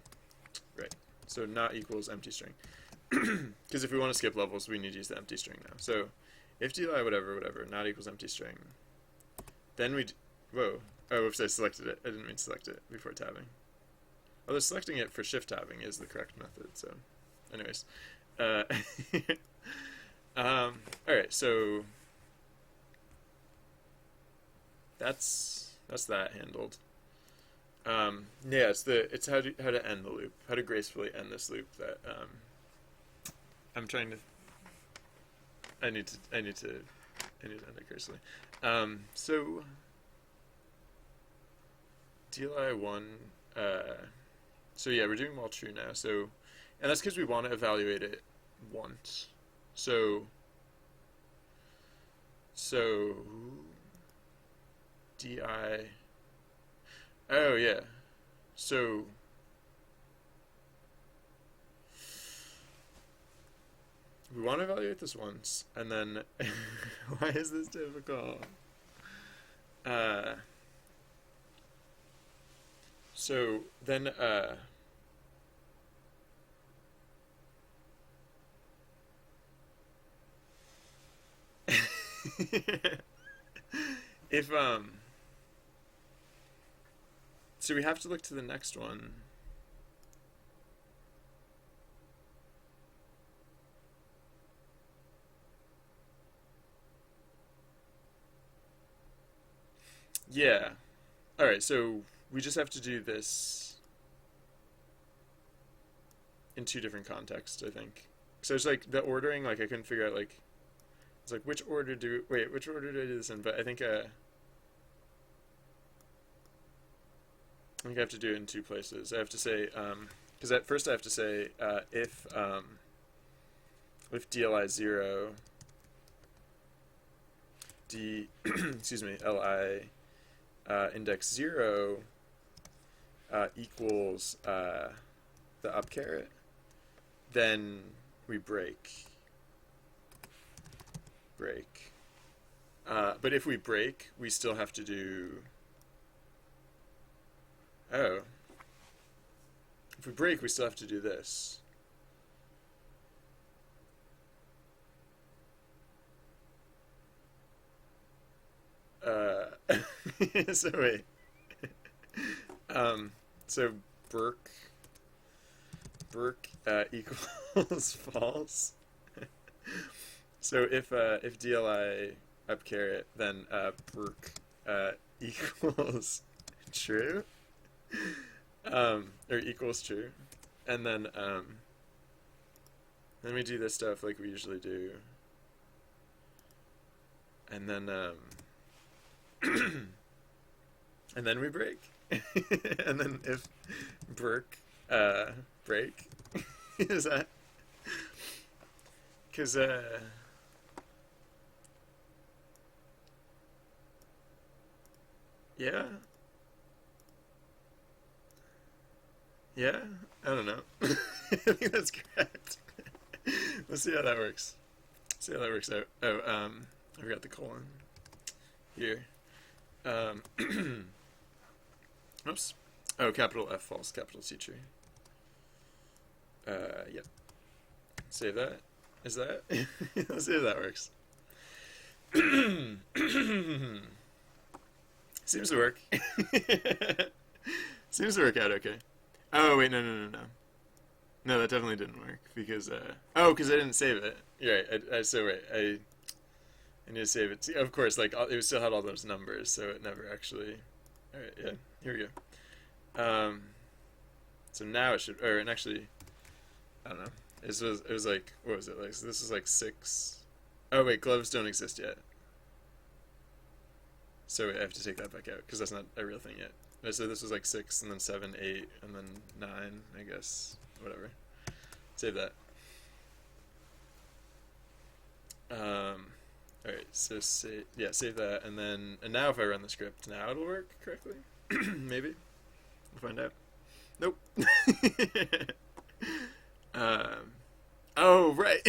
right? So not equals empty string, because if we want to skip levels, we need to use the empty string now. So if DLI whatever not equals empty string, then whoa. Oh, oops, I selected it. I didn't mean to select it before tabbing. Although selecting it for shift tabbing is the correct method. So, anyways, all right. So that's that handled. Yeah, it's how to end the loop, how to gracefully end this loop that I'm trying to. I need to end it gracefully. So DLI 1. So yeah, we're doing while true now. So, and that's because we want to evaluate it once. So di. Oh yeah. So we want to evaluate this once, and then why is this difficult? So then if so we have to look to the next one. Yeah. All right, so we just have to do this in two different contexts, I think. So it's like the ordering, like I couldn't figure out like it's like which order do which order do I do this in? But I think I have to do it in two places. I have to say because at first I have to say if DLI 0 D excuse me LI index 0 equals the up caret, then we break. But if we break, we still have to do. Oh. If we break, we still have to do this. So wait. So Burke equals false. So if DLI up caret, then Burke equals true, or equals true, and then we do this stuff like we usually do, and then and then we break, and then if Burke break, is that because yeah. Yeah? I don't know. I think that's correct. Let's see how that works. See how that works out. Oh, I forgot the colon. Here. Oops. Oh, capital F false, capital C true. Yep. Save that. Is that? Let's see if that works. Seems to work. Seems to work out okay. Oh, wait, no. No, that definitely didn't work, because, because I didn't save it. You're right, I need to save it. See, of course, like, it still had all those numbers, so it never actually... Alright, yeah, here we go. So now it should, and actually, I don't know. It was like, what was it, like, so this is like 6... Oh, wait, gloves don't exist yet. So wait, I have to take that back out, because that's not a real thing yet. So this was like 6, and then 7, 8, and then 9, I guess. Whatever. Save that. Alright, so save that, and now if I run the script, now it'll work correctly? Maybe? We'll find out. Nope. Oh, right!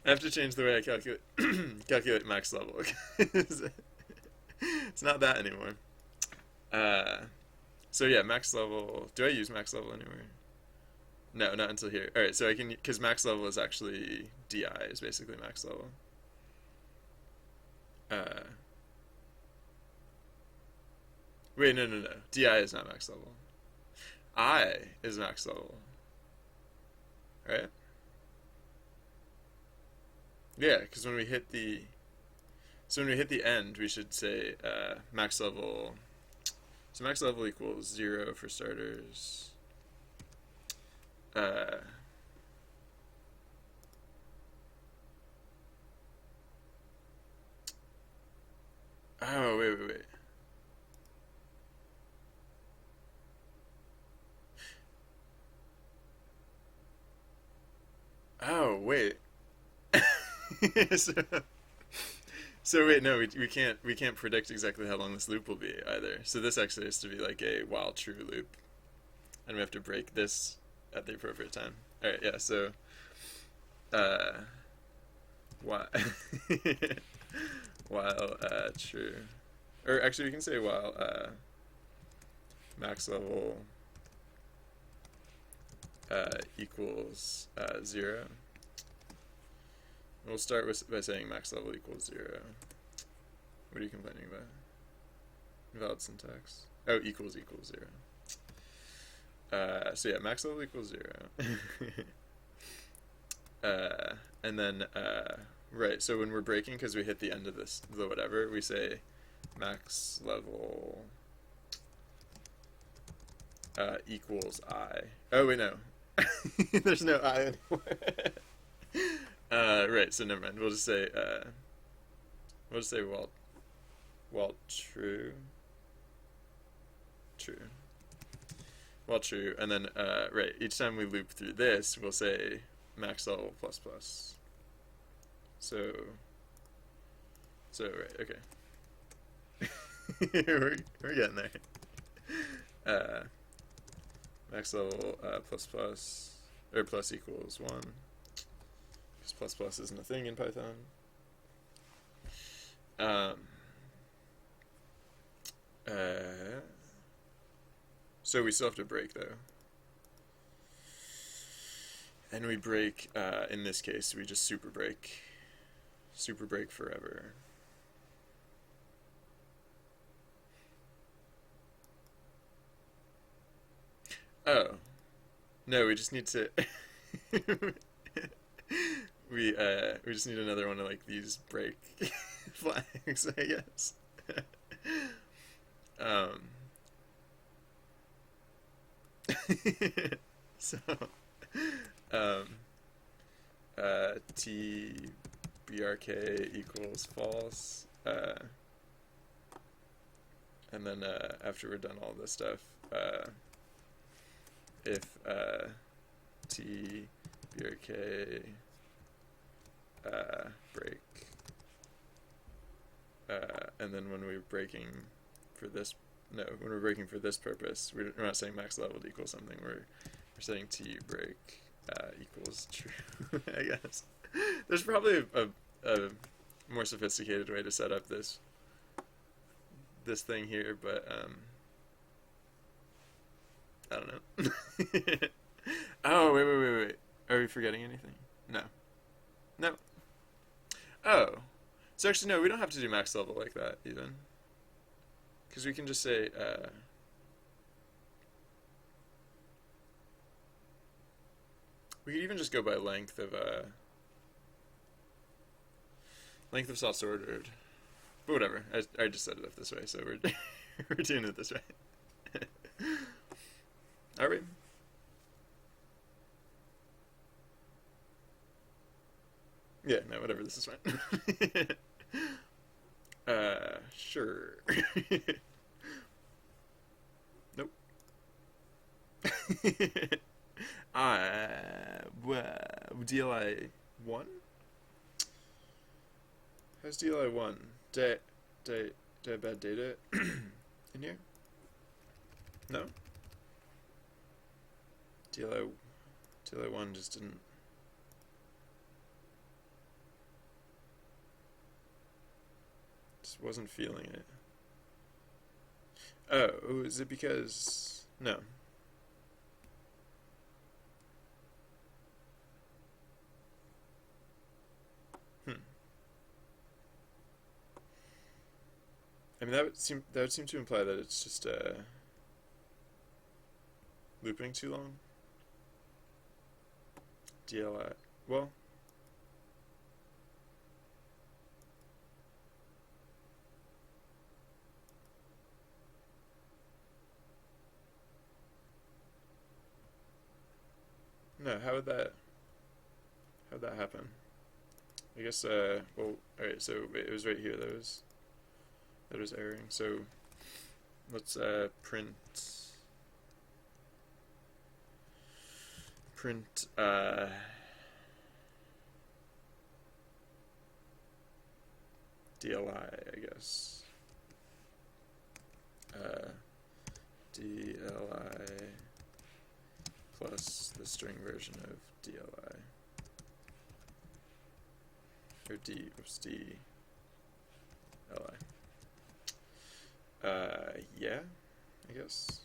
I have to change the way I calculate max level. It's not that anymore. So yeah, max level. Do I use max level anywhere? No, not until here. All right, so I can, because max level is actually DI is basically max level. Wait, no. DI is not max level. I is max level. Right? Yeah, because when we hit the end, we should say max level. So max level equals 0 for starters. Oh, wait. Oh, wait. So wait, no, we can't predict exactly how long this loop will be either. So this actually has to be like a while true loop, and we have to break this at the appropriate time. Alright, yeah, so uh while while true. Or actually we can say while max level equals 0. We'll start by saying max level equals 0. What are you complaining about? Invalid syntax. Oh, equals 0. So yeah, max level equals 0. And then, right, so when we're breaking, because we hit the end of this, the whatever, we say max level equals I. Oh, wait, no. There's no I anymore. Right, so never mind. We'll just say while true. While true, and then, right, each time we loop through this, we'll say max level plus plus. So right, okay. we're getting there. Max level plus plus, or plus equals 1, because plus plus isn't a thing in Python. So we still have to break though. And we break, in this case, we just super break forever. Oh. No, we just need to we just need another one of like these break flags, I guess. So tbrk equals false, and then after we're done all this stuff, if tbrk break, and then when we're breaking for this, no, when we're breaking for this purpose, we're not saying max level to equal something, we're saying t break equals true. I guess there's probably a more sophisticated way to set up this thing here, but I don't know. Oh, wait. Are we forgetting anything? No. Oh, so actually no, we don't have to do max level like that even, because we can just say we could even just go by length of soft ordered. But whatever. I just set it up this way, so we're we're doing it this way. Are we? Yeah, no, whatever, this is fine. Sure. Nope. DLI 1? How's DLI 1? Did I have bad data in here? No? DLI 1 just didn't. Just wasn't feeling it. Oh, is it because... No. I mean, that would seem to imply that it's just looping too long. DLI. Well, no. How would that happen? I guess. Well, all right. So wait, it was right here that was erroring. So let's print DLI, I guess. DLI plus the the string version of DLI. Or DLI. Yeah, I guess.